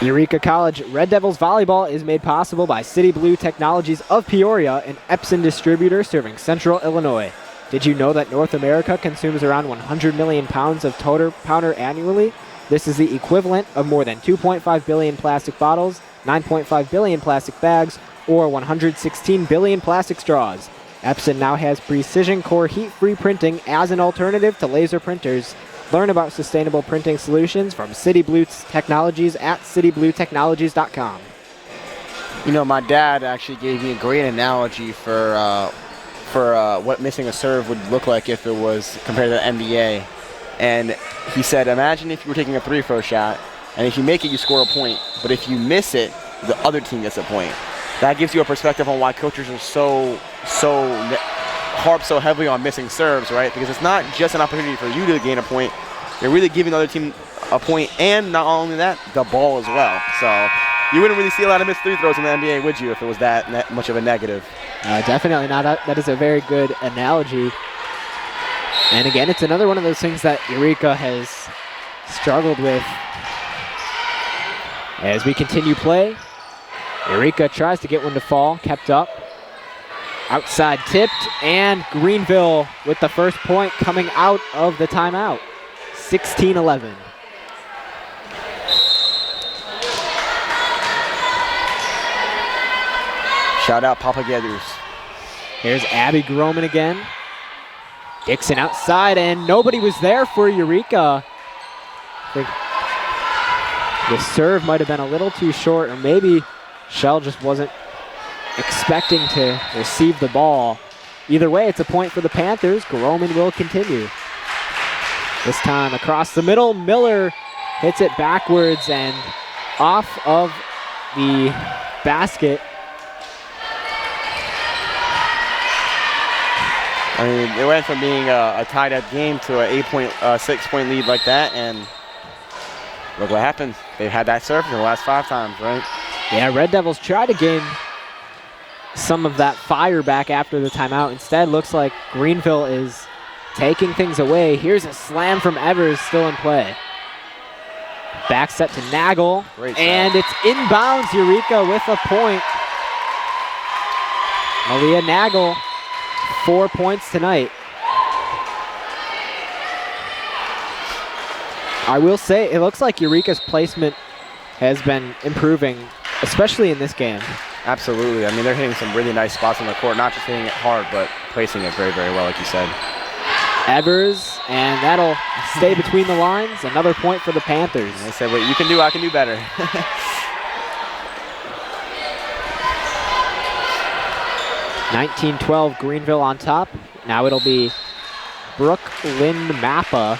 Eureka College Red Devils volleyball is made possible by City Blue Technologies of Peoria, an Epson distributor serving Central Illinois. Did you know that North America consumes around 100 million pounds of toner powder annually? This is the equivalent of more than 2.5 billion plastic bottles, 9.5 billion plastic bags, or 116 billion plastic straws. Epson now has precision core heat-free printing as an alternative to laser printers. Learn about sustainable printing solutions from City Blue Technologies at citybluetechnologies.com. You know, my dad actually gave me a great analogy for what missing a serve would look like if it was compared to the NBA. And he said, imagine if you were taking a free-throw shot, and if you make it, you score a point. But if you miss it, the other team gets a point. That gives you a perspective on why coaches are harp so heavily on missing serves, right? Because it's not just an opportunity for you to gain a point. You're really giving the other team a point, and not only that, the ball as well. So you wouldn't really see a lot of missed free throws in the NBA, would you, if it was that much of a negative? Definitely not. That is a very good analogy. And again, it's another one of those things that Eureka has struggled with. As we continue play, Eureka tries to get one to fall, kept up. Outside tipped, and Greenville with the first point coming out of the timeout. 16-11. Shout out Papa Gathers. Here's Abby Groman again. Dixon outside, and nobody was there for Eureka. I think the serve might have been a little too short, or maybe Shell just wasn't expecting to receive the ball. Either way, it's a point for the Panthers. Groman will continue. This time across the middle, Miller hits it backwards and off of the basket. I mean, it went from being a tied-up game to an 6-point lead like that, and look what happened. They've had that serve for the last 5 times, right? Yeah, Red Devils try to gain some of that fire back after the timeout. Instead, looks like Greenville is taking things away. Here's a slam from Evers, still in play. Back set to Nagel. Great and shot. it's inbounds. Eureka with a point. Malia Nagel, 4 points tonight. I will say, it looks like Eureka's placement has been improving, especially in this game. Absolutely. I mean, they're hitting some really nice spots on the court, not just hitting it hard, but placing it very, very well, like you said. Evers, and that'll stay between the lines. Another point for the Panthers. They said, what you can do, I can do better. 19-12, Greenville on top. Now it'll be Brooklyn Mappa.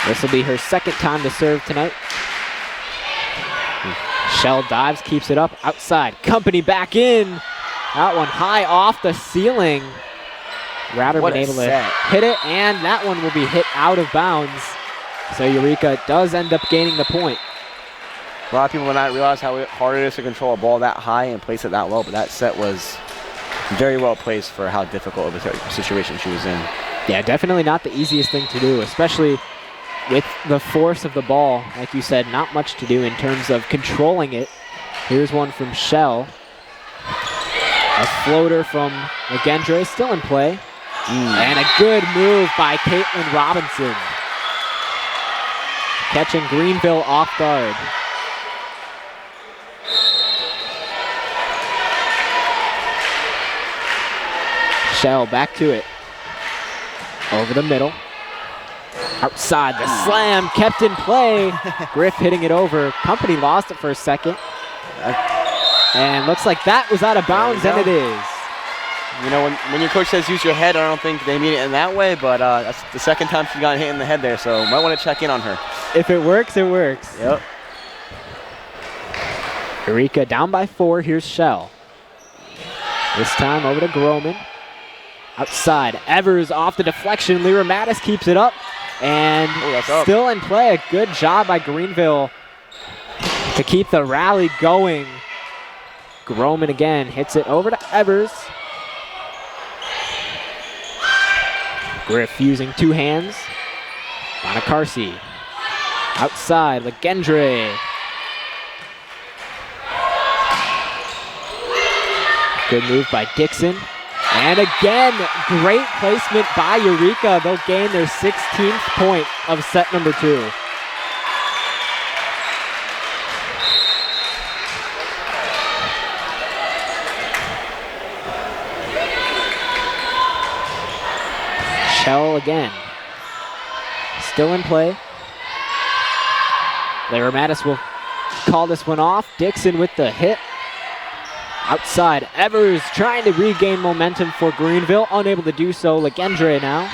This will be her second time to serve tonight. Shell dives, keeps it up, outside. Company back in. That one high off the ceiling. Ratterman able to hit it, and that one will be hit out of bounds. So Eureka does end up gaining the point. A lot of people will not realize how hard it is to control a ball that high and place it that low, but that set was very well placed for how difficult of a situation she was in. Yeah, definitely not the easiest thing to do, especially with the force of the ball. Like you said, not much to do in terms of controlling it. Here's one from Shell. A floater from Legendre, still in play. And a good move by Caitlin Robinson. Catching Greenville off guard. Shell back to it. Over the middle. Outside, the slam kept in play. Griff hitting it over. Company lost it for a second. And looks like that was out of bounds, and it is. You know, when your coach says use your head, I don't think they mean it in that way, but that's the second time she got hit in the head there, so might want to check in on her. If it works, it works. Yep. Eureka down by 4. Here's Shell. This time over to Groman. Outside, Evers off the deflection. Lyra Mattis keeps it up. And still in play. A good job by Greenville to keep the rally going. Groman again hits it over to Evers. Griff using two hands. Bonacarsi. Outside, Legendre. Good move by Dixon. And again, great placement by Eureka. They'll gain their 16th point of set number 2. Shell again. Still in play. Lyra Mattis will call this one off. Dixon with the hit. Outside, Evers trying to regain momentum for Greenville. Unable to do so. Legendre now.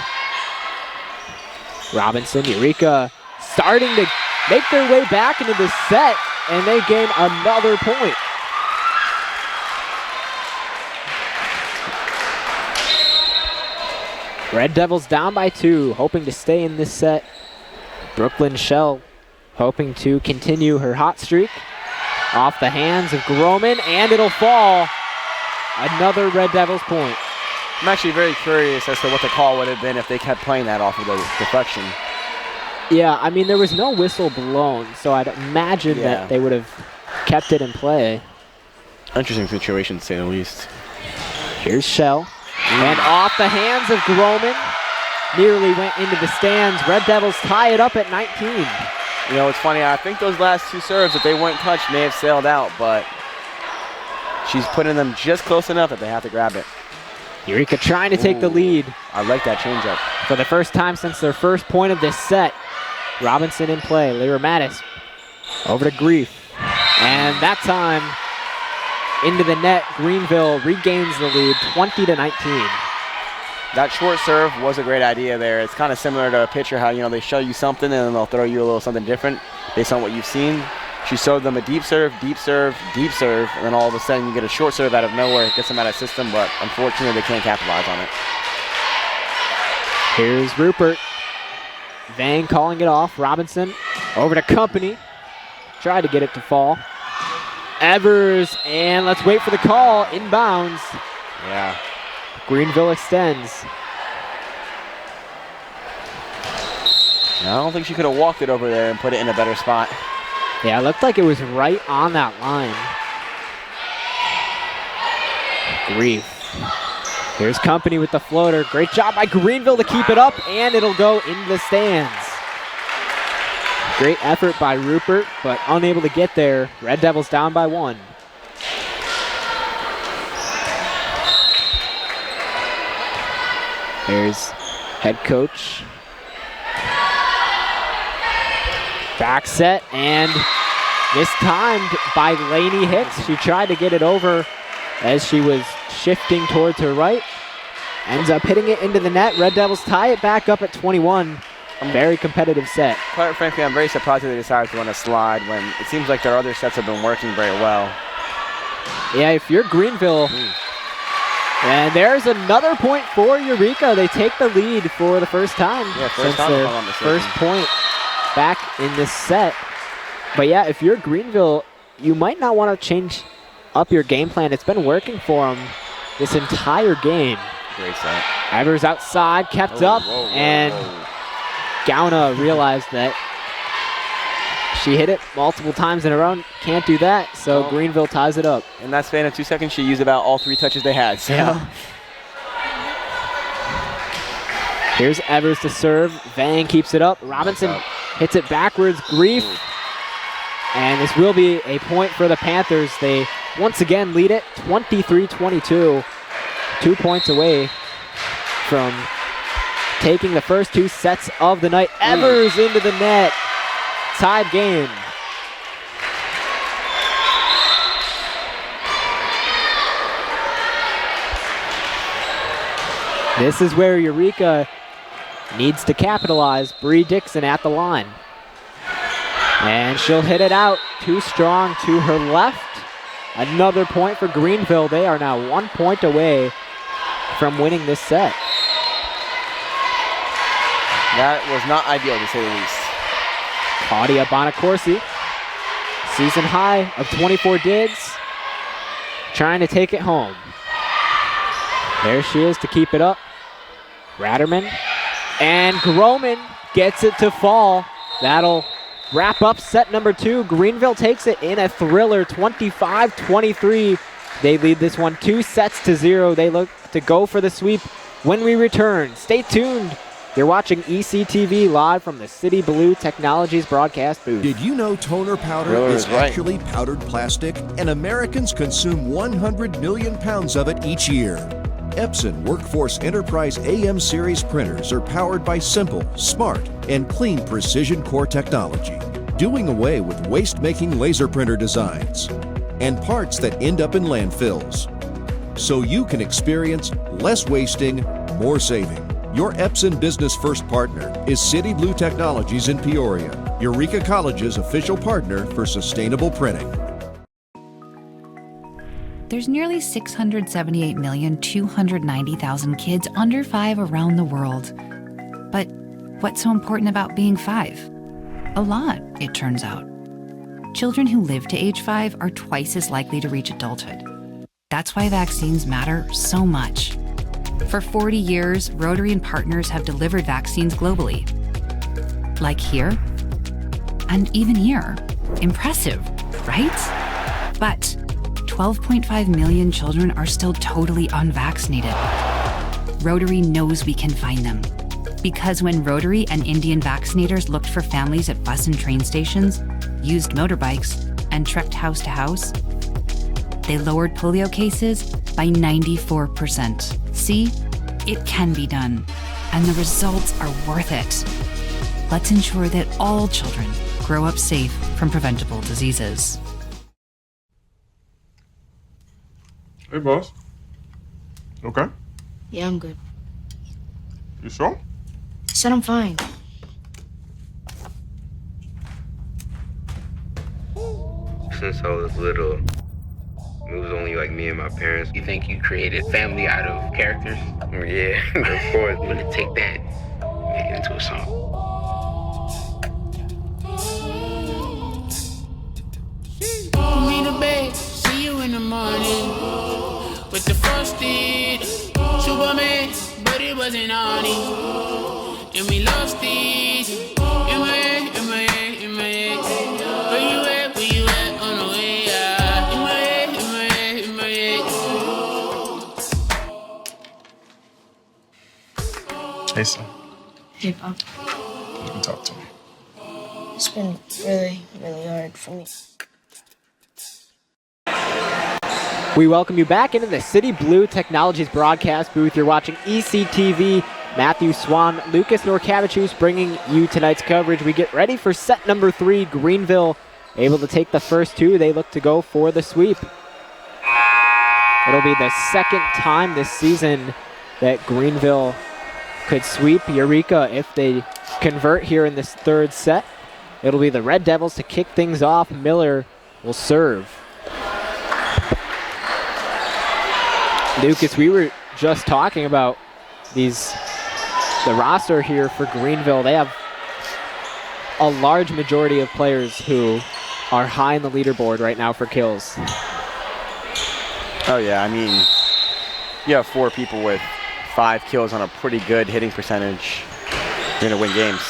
Robinson, Eureka starting to make their way back into the set, and they gain another point. Red Devils down by 2, hoping to stay in this set. Brooklyn Shell hoping to continue her hot streak. Off the hands of Groman, and it'll fall. Another Red Devils point. I'm actually very curious as to what the call would have been if they kept playing that off of the deflection. Yeah, I mean, there was no whistle blown, so I'd imagine that they would have kept it in play. Interesting situation, to say the least. Here's Shell. And off the hands of Groman. Nearly went into the stands. Red Devils tie it up at 19. You know, it's funny, I think those last two serves, if they weren't touched, may have sailed out, but she's putting them just close enough that they have to grab it. Eureka trying to take the lead. I like that changeup. For the first time since their first point of this set. Robinson in play. Lyra Mattis over to Grief. And that time, into the net, Greenville regains the lead, 20-19. That short serve was a great idea there. It's kind of similar to a pitcher, how, you know, they show you something and then they'll throw you a little something different based on what you've seen. She showed them a deep serve, deep serve, deep serve, and then all of a sudden you get a short serve out of nowhere. It gets them out of system, but unfortunately they can't capitalize on it. Here's Rupert. Vang calling it off. Robinson over to Company. Tried to get it to fall. Evers, and let's wait for the call. Inbounds. Yeah. Greenville extends. I don't think she could have walked it over there and put it in a better spot. Yeah, it looked like it was right on that line. Grief. Here's Company with the floater. Great job by Greenville to keep it up, and it'll go into the stands. Great effort by Rupert, but unable to get there. Red Devils down by 1. There's head coach. Back set, and mistimed by Lainey Hicks. She tried to get it over as she was shifting towards her right. Ends up hitting it into the net. Red Devils tie it back up at 21. Very competitive set. Quite frankly, I'm very surprised that they decided to run a slide when it seems like their other sets have been working very well. Yeah, if you're Greenville, and there's another point for Eureka. They take the lead for the first time since their first point back in this set. But yeah, if you're Greenville, you might not want to change up your game plan. It's been working for them this entire game. Great set. Evers outside, kept up, and Gauna realized that she hit it multiple times in a row. Can't do that, so Greenville ties it up. In that span of 2 seconds, she used about all 3 touches they had. So. Yeah. Here's Evers to serve. Vang keeps it up. Robinson hits it backwards. Grief. And this will be a point for the Panthers. They once again lead it 23-22. 2 points away from taking the first 2 sets of the night. Evers into the net. Tied game. This is where Eureka needs to capitalize. Bree Dixon at the line. And she'll hit it out. Too strong to her left. Another point for Greenville. They are now 1 point away from winning this set. That was not ideal, to say the least. Claudia Bonacorsi, season high of 24 digs, trying to take it home. There she is to keep it up. Ratterman, and Groman gets it to fall. That'll wrap up set number 2. Greenville takes it in a thriller, 25-23. They lead this one 2-0. They look to go for the sweep when we return. Stay tuned. You're watching ECTV live from the City Blue Technologies broadcast booth. Did you know toner powder is actually powdered plastic? And Americans consume 100 million pounds of it each year. Epson Workforce Enterprise AM series printers are powered by simple, smart, and clean precision core technology, doing away with waste-making laser printer designs and parts that end up in landfills. So you can experience less wasting, more saving. Your Epson Business First partner is City Blue Technologies in Peoria, Eureka College's official partner for sustainable printing. There's nearly 678,290,000 kids under 5 around the world. But what's so important about being 5? A lot, it turns out. Children who live to age 5 are twice as likely to reach adulthood. That's why vaccines matter so much. For 40 years, Rotary and partners have delivered vaccines globally. Like here, and even here. Impressive, right? But 12.5 million children are still totally unvaccinated. Rotary knows we can find them. Because when Rotary and Indian vaccinators looked for families at bus and train stations, used motorbikes, and trekked house to house, they lowered polio cases by 94%. See, it can be done, and the results are worth it. Let's ensure that all children grow up safe from preventable diseases. Hey, boss. Okay? Yeah, I'm good. You sure? I said I'm fine. Since I was little, it was only like me and my parents. You think you created family out of characters? Yeah, of course. I'm gonna take that, make it into a song. Put me to bed, see you in the morning. With the frosted Superman, but it wasn't on it. And we lost it. Hey, son. Hey, Pop. You can talk to me. It's been really, really hard for me. We welcome you back into the City Blue Technologies broadcast booth. You're watching ECTV. Matthew Swan, Lucas Norcavichus bringing you tonight's coverage. We get ready for set number 3. Greenville able to take the first 2. They look to go for the sweep. It'll be the second time this season that Greenville could sweep Eureka if they convert here in this third set. It'll be the Red Devils to kick things off. Miller will serve. Lucas, we were just talking about the roster here for Greenville. They have a large majority of players who are high in the leaderboard right now for kills. Oh yeah, I mean, you have 4 people with 5 kills on a pretty good hitting percentage. You're gonna win games.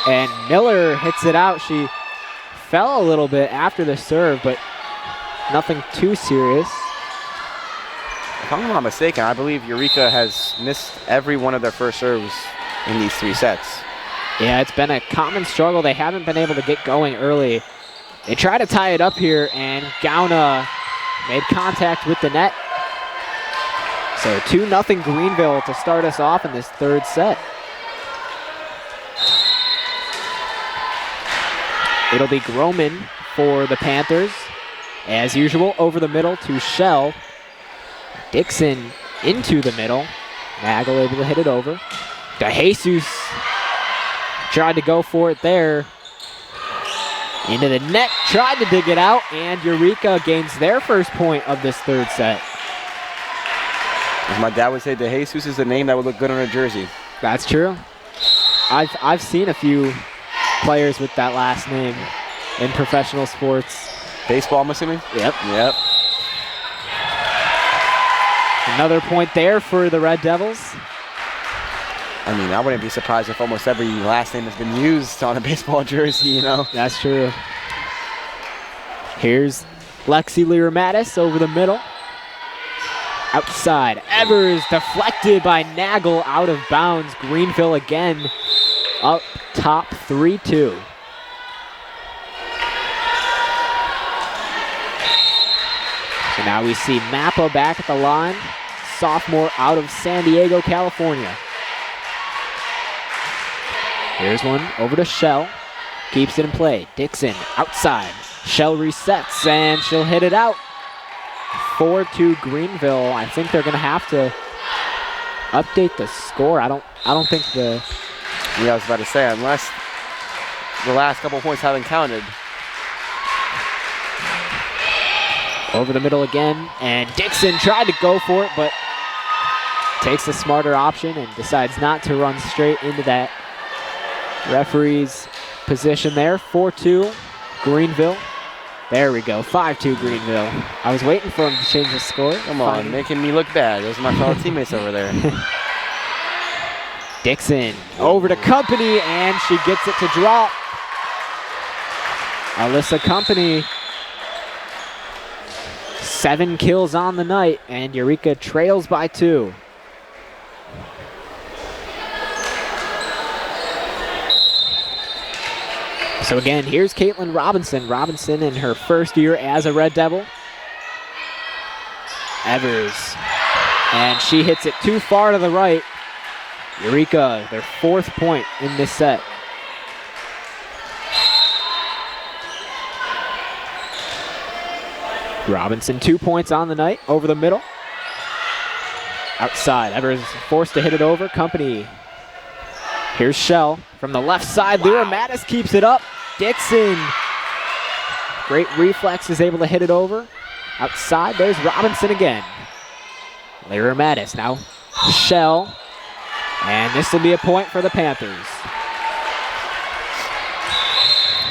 And Miller hits it out. She fell a little bit after the serve, but nothing too serious. If I'm not mistaken, I believe Eureka has missed every one of their first serves in these 3 sets. Yeah, it's been a common struggle. They haven't been able to get going early. They try to tie it up here, and Gauna made contact with the net. So 2-0 Greenville to start us off in this third set. It'll be Groman for the Panthers. As usual, over the middle to Shell. Dixon into the middle. Nagel able to hit it over. DeJesus tried to go for it there. Into the net, tried to dig it out, and Eureka gains their first point of this third set. As my dad would say, DeJesus is a name that would look good on a jersey. That's true. I've seen a few players with that last name in professional sports. Baseball, I'm assuming? Yep. Yep. Another point there for the Red Devils. I mean, I wouldn't be surprised if almost every last name has been used on a baseball jersey, you know? That's true. Here's Lexi Liramatis over the middle. Outside, Evers deflected by Nagel, out of bounds. Greenville again up top 3-2. So now we see Mappa back at the line, sophomore out of San Diego, California. Here's one over to Shell, keeps it in play. Dixon outside, Shell resets and she'll hit it out. 4-2 Greenville. I think they're gonna have to update the score. I don't think the. Yeah, I was about to say, unless the last couple points haven't counted. Over the middle again, and Dixon tried to go for it, but takes the smarter option and decides not to run straight into that referee's position there. 4-2 Greenville. There we go, 5-2 Greenville. I was waiting for him to change the score. Come on, making me look bad. Those are my fellow teammates over there. Dixon over to Company, and she gets it to drop. Alyssa Company, 7 kills on the night, and Eureka trails by 2. So again, here's Caitlin Robinson. Robinson in her first year as a Red Devil. Evers, and she hits it too far to the right. Eureka, their 4th point in this set. Robinson 2 points on the night, over the middle. Outside, Evers forced to hit it over. Company. Here's Shell from the left side. Lyra Mattis keeps it up. Dixon, great reflex, is able to hit it over. Outside, there's Robinson again. Lyra Mattis now. Shell, and this will be a point for the Panthers.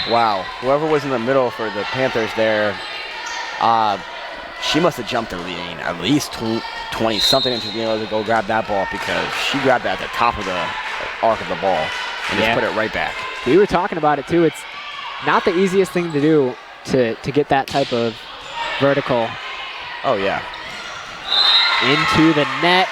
Wow, whoever was in the middle for the Panthers there, she must have jumped at least 20-something into being able to go grab that ball, because she grabbed that at the top of the arc of the ball and just put it right back. We were talking about it too. It's not the easiest thing to do to get that type of vertical. Oh yeah. Into the net.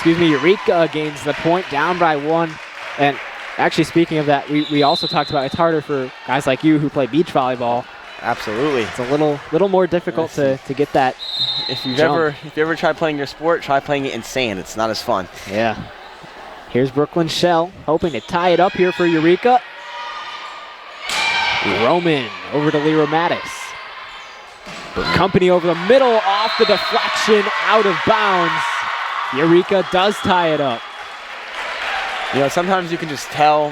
Eureka gains the point, down by 1. And actually, speaking of that, we also talked about it's harder for guys like you who play beach volleyball. Absolutely. It's a little more difficult to get that. If you ever tried playing your sport, try playing it in sand. It's not as fun. Yeah. Here's Brooklyn Shell hoping to tie it up here for Eureka. Roman over to Lero Mattis. Company over the middle, off the deflection, out of bounds. Eureka does tie it up. You know, sometimes you can just tell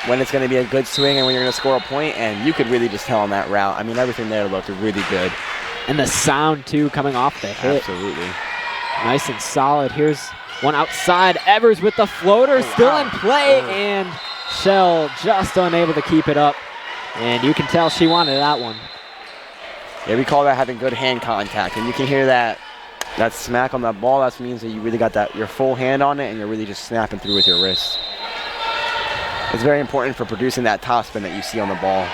when it's going to be a good swing and when you're going to score a point, and you could really just tell on that route. I mean, everything there looked really good. And the sound, too, coming off the hit. Absolutely. Nice and solid. Here's one outside. Evers with the floater, still in play, and Shell just unable to keep it up. And you can tell she wanted that one. Yeah, we call that having good hand contact, and you can hear that smack on that ball. That means that you really got your full hand on it, and you're really just snapping through with your wrist. It's very important for producing that topspin that you see on the ball.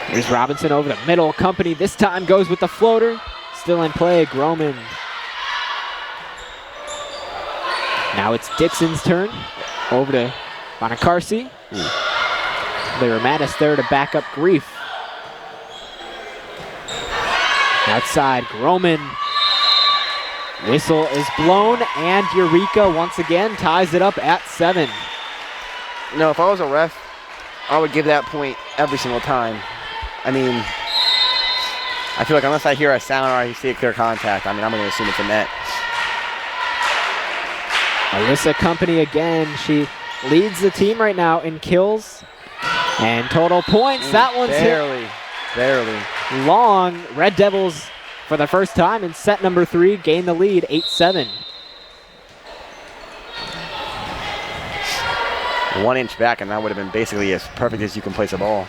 Here's Robinson over the middle. Company this time goes with the floater. Still in play, Groman. Now it's Dixon's turn. Over to Bonacarsi. Lero Mattis there to back up Grief. Outside, Groman. Whistle is blown, and Eureka once again ties it up at 7. You know, if I was a ref, I would give that point every single time. I mean, I feel like unless I hear a sound or I see a clear contact, I mean, I'm going to assume it's a net. Alyssa Company again. She leads the team right now in kills and total points. That one's barely long. Red Devils, for the first time in set number 3, gain the lead, 8-7. 1 inch back, and that would have been basically as perfect as you can place a ball.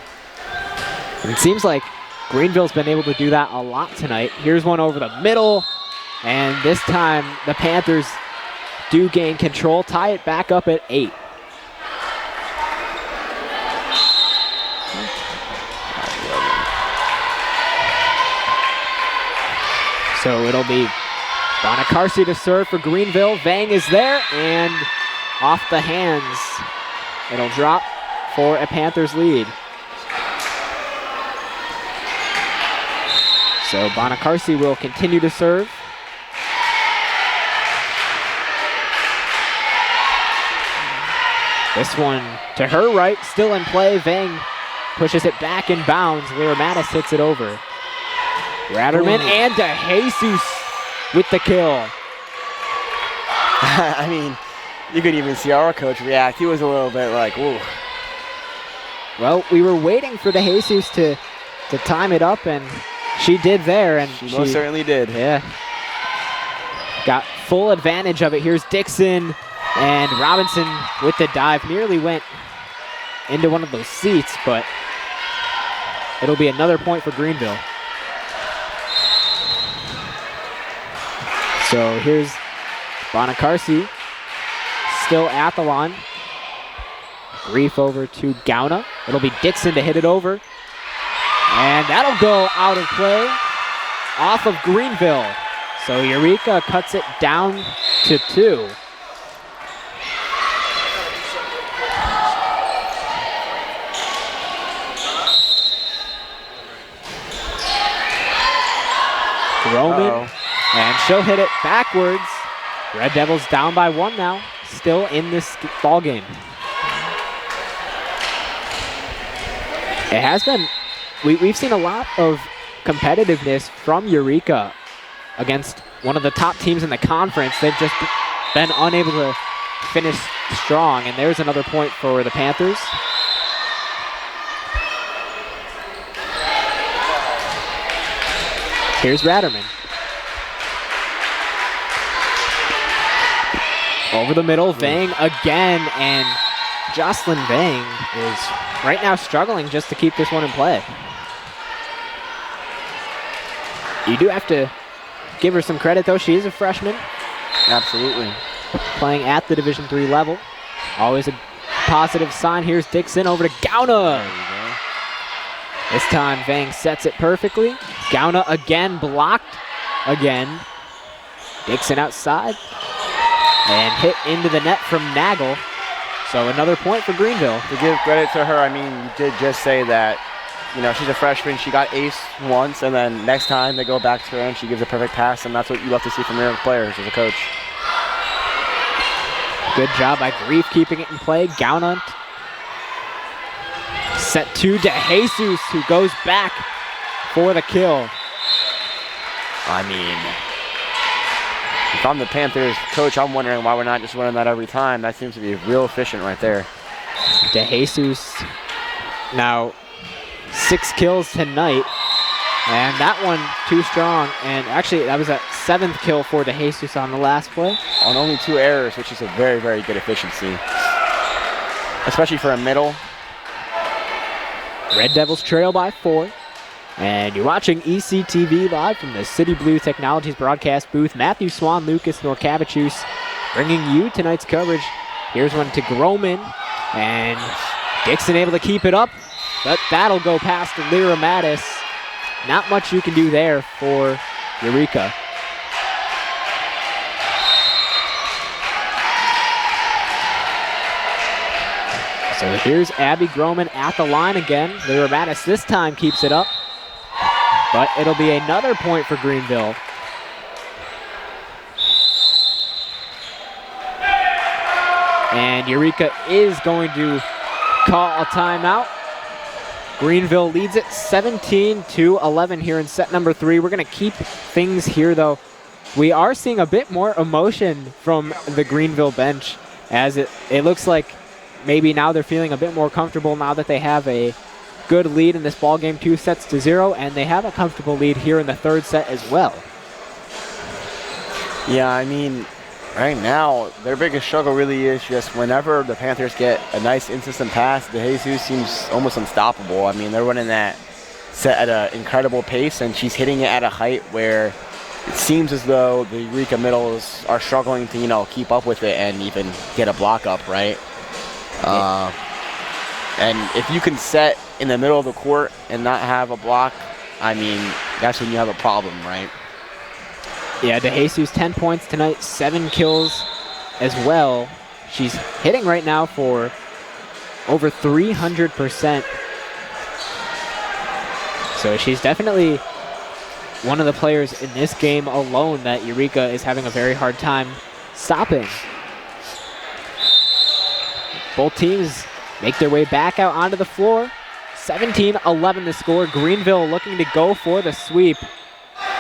It seems like Greenville's been able to do that a lot tonight. Here's one over the middle, and this time the Panthers do gain control, tie it back up at 8. So it'll be Bonacarsi to serve for Greenville. Vang is there, and off the hands. It'll drop for a Panthers lead. So Bonacarsi will continue to serve. This one to her right, still in play. Vang pushes it back in bounds. Lero Mattis hits it over. Ratterman and DeJesus with the kill. I mean, you could even see our coach react. He was a little bit like, ooh. Well, we were waiting for DeJesus to time it up, and she did there. And she most certainly did. Yeah. Got full advantage of it. Here's Dixon, and Robinson with the dive. Nearly went into one of those seats, but it'll be another point for Greenville. So here's Bonacarsi, still at the line. Grief over to Gauna. It'll be Dixon to hit it over. And that'll go out of play off of Greenville. So Eureka cuts it down to 2. Roman. And she'll hit it backwards. Red Devils down by 1 now, still in this ball game. It has been, we've seen a lot of competitiveness from Eureka against one of the top teams in the conference. They've just been unable to finish strong, and there's another point for the Panthers. Here's Ratterman. Over the middle, Vang again, and Jocelyn Vang is right now struggling just to keep this one in play. You do have to give her some credit, though. She is a freshman. Absolutely. Playing at the Division III level. Always a positive sign. Here's Dixon over to Gauna. This time, Vang sets it perfectly. Gauna again blocked again. Dixon outside. And hit into the net from Nagel. So another point for Greenville. To give credit to her, I mean, you did just say that, you know, she's a freshman. She got ace once, and then next time they go back to her and she gives a perfect pass, and that's what you love to see from your players as a coach. Good job by Grief keeping it in play. Gaunant. Set to DeJesus, who goes back for the kill. I mean, if I'm the Panthers coach, I'm wondering why we're not just running that every time. That seems to be real efficient right there. DeJesus now 6 kills tonight. And that one too strong. And actually, that was a 7th kill for DeJesus on the last play. On only 2 errors, which is a very, very good efficiency. Especially for a middle. Red Devils trail by 4. And you're watching ECTV live from the City Blue Technologies broadcast booth. Matthew Swan, Lucas Norcavicius bringing you tonight's coverage. Here's one to Groman. And Dixon able to keep it up. But that'll go past Lyra Mattis. Not much you can do there for Eureka. So here's Abby Groman at the line again. Lyra Mattis this time keeps it up. But it'll be another point for Greenville. And Eureka is going to call a timeout. Greenville leads it 17-11 here in set number 3. We're going to keep things here, though. We are seeing a bit more emotion from the Greenville bench, as it looks like maybe now they're feeling a bit more comfortable now that they have a good lead in this ball game, 2-0, and they have a comfortable lead here in the 3rd set as well. Yeah, I mean, right now, their biggest struggle really is just whenever the Panthers get a nice insistent pass, DeJesus seems almost unstoppable. I mean, they're running that set at an incredible pace, and she's hitting it at a height where it seems as though the Eureka middles are struggling to, you know, keep up with it and even get a block up, right? And if you can set in the middle of the court and not have a block, I mean, that's when you have a problem, right? Yeah, DeJesus 10 points tonight, 7 kills as well. She's hitting right now for over 300%. So she's definitely one of the players in this game alone that Eureka is having a very hard time stopping. Both teams make their way back out onto the floor. 17-11 the score. Greenville looking to go for the sweep.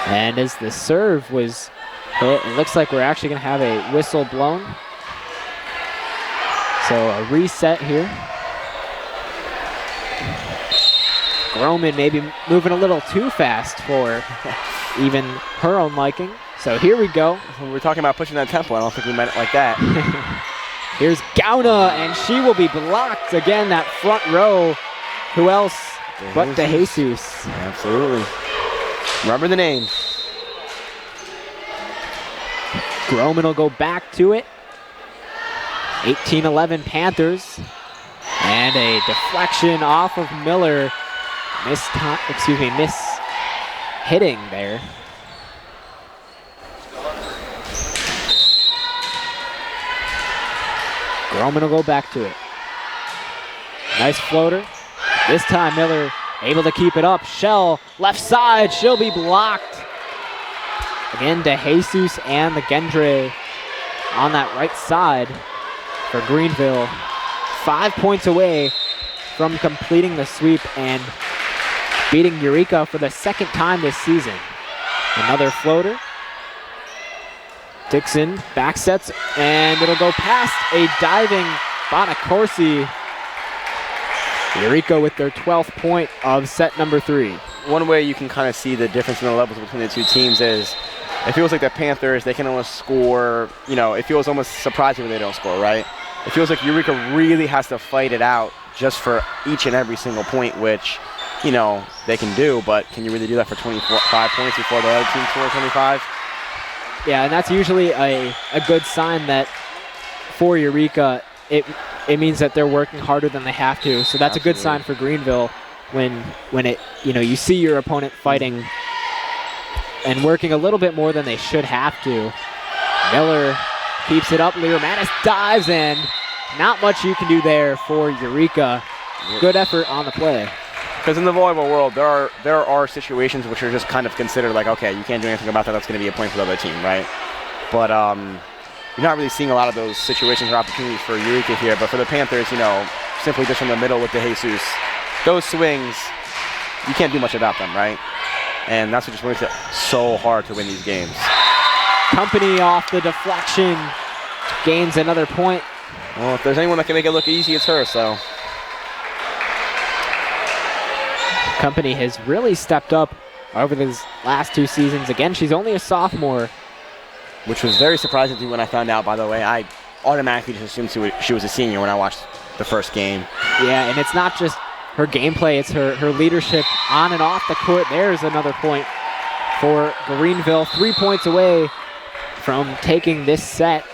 And as the serve was hit, it looks like we're actually going to have a whistle blown. So a reset here. Groman maybe moving a little too fast for even her own liking. So here we go. When we're talking about pushing that tempo, I don't think we meant it like that. Here's Gauna, and she will be blocked. Again, that front row. Who else but DeJesus? Absolutely. Remember the name. Groman will go back to it. 18-11 Panthers. And a deflection off of Miller. Miss hitting there. Groman will go back to it. Nice floater. This time Miller able to keep it up. Shell, left side, she'll be blocked. Again, DeJesus and the Gendre on that right side for Greenville. 5 points away from completing the sweep and beating Eureka for the 2nd time this season. Another floater. Dixon back sets, and it'll go past a diving Bonacorsi. Eureka with their 12th point of set number 3. One way you can kind of see the difference in the levels between the two teams is it feels like the Panthers, they can almost score, you know, it feels almost surprising when they don't score, right? It feels like Eureka really has to fight it out just for each and every single point, which, you know, they can do, but can you really do that for 25 points before the other team score 25? Yeah, and that's usually a good sign that for Eureka, it means that they're working harder than they have to. So that's a good sign for Greenville when it, you know, you see your opponent fighting and working a little bit more than they should have to. Miller keeps it up. Lear Mattis dives in. Not much you can do there for Eureka. Good effort on the play. Because in the volleyball world, there are situations which are just kind of considered like, okay, you can't do anything about that. That's going to be a point for the other team, right? But you're not really seeing a lot of those situations or opportunities for Eureka here. But for the Panthers, simply just from the middle with DeJesus, those swings, you can't do much about them, right? And that's what just makes it so hard to win these games. Company off the deflection gains another point. Well, if there's anyone that can make it look easy, it's her, so. Company has really stepped up over these last 2 seasons. Again, she's only a sophomore. Which was very surprising to me when I found out, by the way. I automatically just assumed she was a senior when I watched the first game. Yeah, and it's not just her gameplay, it's her leadership on and off the court. There's another point for Greenville. 3 points away from taking this set.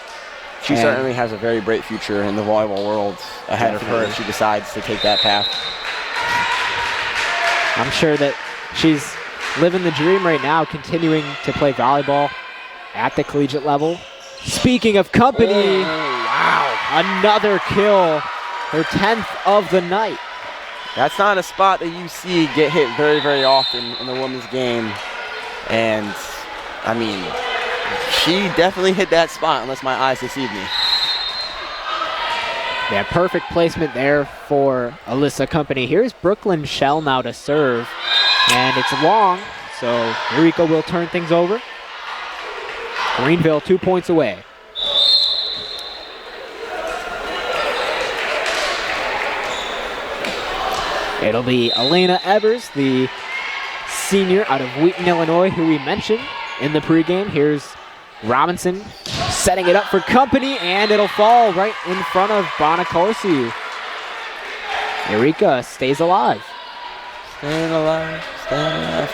She certainly has a very bright future in the volleyball world ahead of her if she decides to take that path. I'm sure that she's living the dream right now, continuing to play volleyball at the collegiate level. Speaking of Company, wow, another kill, her 10th of the night. That's not a spot that you see get hit very, very often in the women's game. And, I mean, she definitely hit that spot unless my eyes deceive me. Yeah, perfect placement there for Alyssa Company. Here's Brooklyn Shell now to serve. And it's long, so Eureka will turn things over. Greenville 2 points away. It'll be Elena Evers, the senior out of Wheaton, Illinois, who we mentioned in the pregame. Here's Robinson setting it up for Company, and it'll fall right in front of Bonacorsi. Eureka stays alive. Staying alive, staying alive.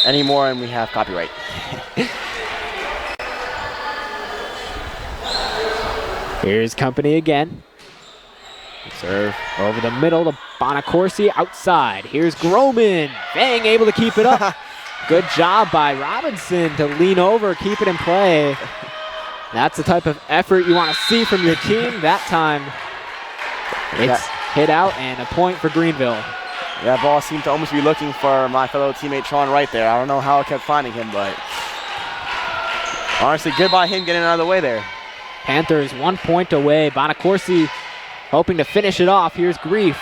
Any more and we have copyright. Here's Company again. Serve over the middle to Bonacorsi outside. Here's Groman. Vang able to keep it up. Good job by Robinson to lean over, keep it in play. That's the type of effort you want to see from your team. That time it's hit out and a point for Greenville. That ball seemed to almost be looking for my fellow teammate Sean right there. I don't know how I kept finding him, but honestly, good by him getting out of the way there. Panthers 1 point away. Bonacorsi hoping to finish it off. Here's Grief.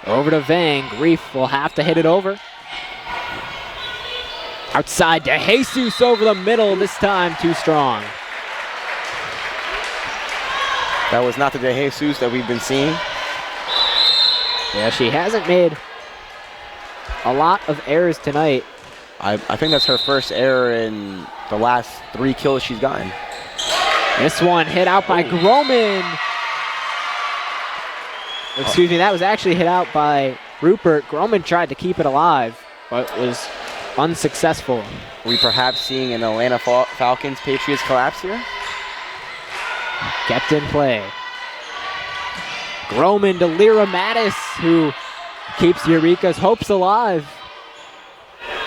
Over to Vang. Grief will have to hit it over. Outside to Jesus over the middle. This time too strong. That was not the DeJesus that we've been seeing. Yeah, she hasn't made a lot of errors tonight. I think that's her first error in the last 3 kills she's gotten. This one hit out by Groman. Excuse me, that was actually hit out by Rupert. Groman tried to keep it alive, but was unsuccessful. Are we perhaps seeing an Atlanta Falcons Patriots collapse here? Kept in play. Groman to Lyra Mattis, who keeps Eureka's hopes alive.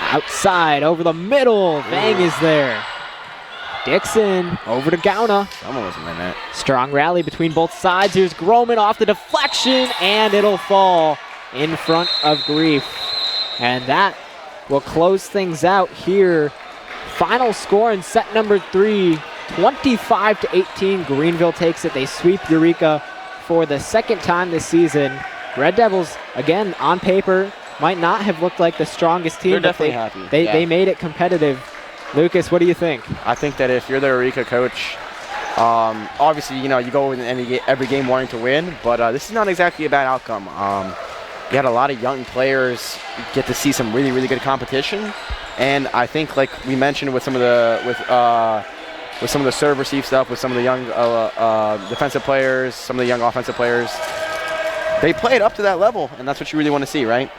Outside, over the middle. Vang is there. Dixon over to Gauna. Someone was in that. Strong rally between both sides. Here's Groman off the deflection, and it'll fall in front of Grief. And that will close things out here. Final score in set number 3, 25-18. Greenville takes it. They sweep Eureka for the second time this season. Red Devils, again, on paper, might not have looked like the strongest team. They're definitely happy. They made it competitive. Lucas, what do you think? I think that if you're the Eureka coach, obviously, you go in every game wanting to win, but this is not exactly a bad outcome. You had a lot of young players get to see some really, really good competition, and I think, like we mentioned, with some of the serve receive stuff, with some of the young defensive players, some of the young offensive players, they played up to that level, and that's what you really want to see, right?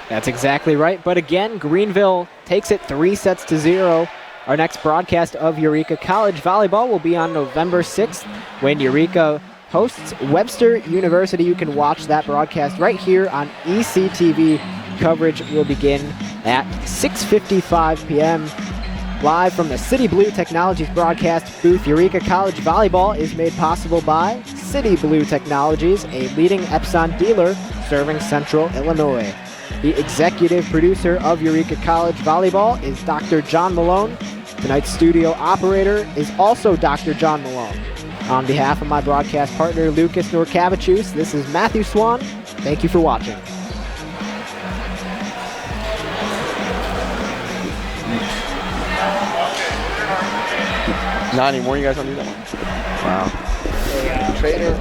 That's exactly right. But again, Greenville takes it 3-0. Our next broadcast of Eureka College Volleyball will be on November 6th when Eureka hosts Webster University. You can watch that broadcast right here on ECTV. Coverage will begin at 6:55 p.m. Live from the City Blue Technologies broadcast booth, Eureka College Volleyball is made possible by City Blue Technologies, a leading Epson dealer serving Central Illinois. The executive producer of Eureka College Volleyball is Dr. John Malone. Tonight's studio operator is also Dr. John Malone. On behalf of my broadcast partner, Lucas Norcavicius, this is Matthew Swan. Thank you for watching. Not anymore, you guys don't do that one? Wow. Trader.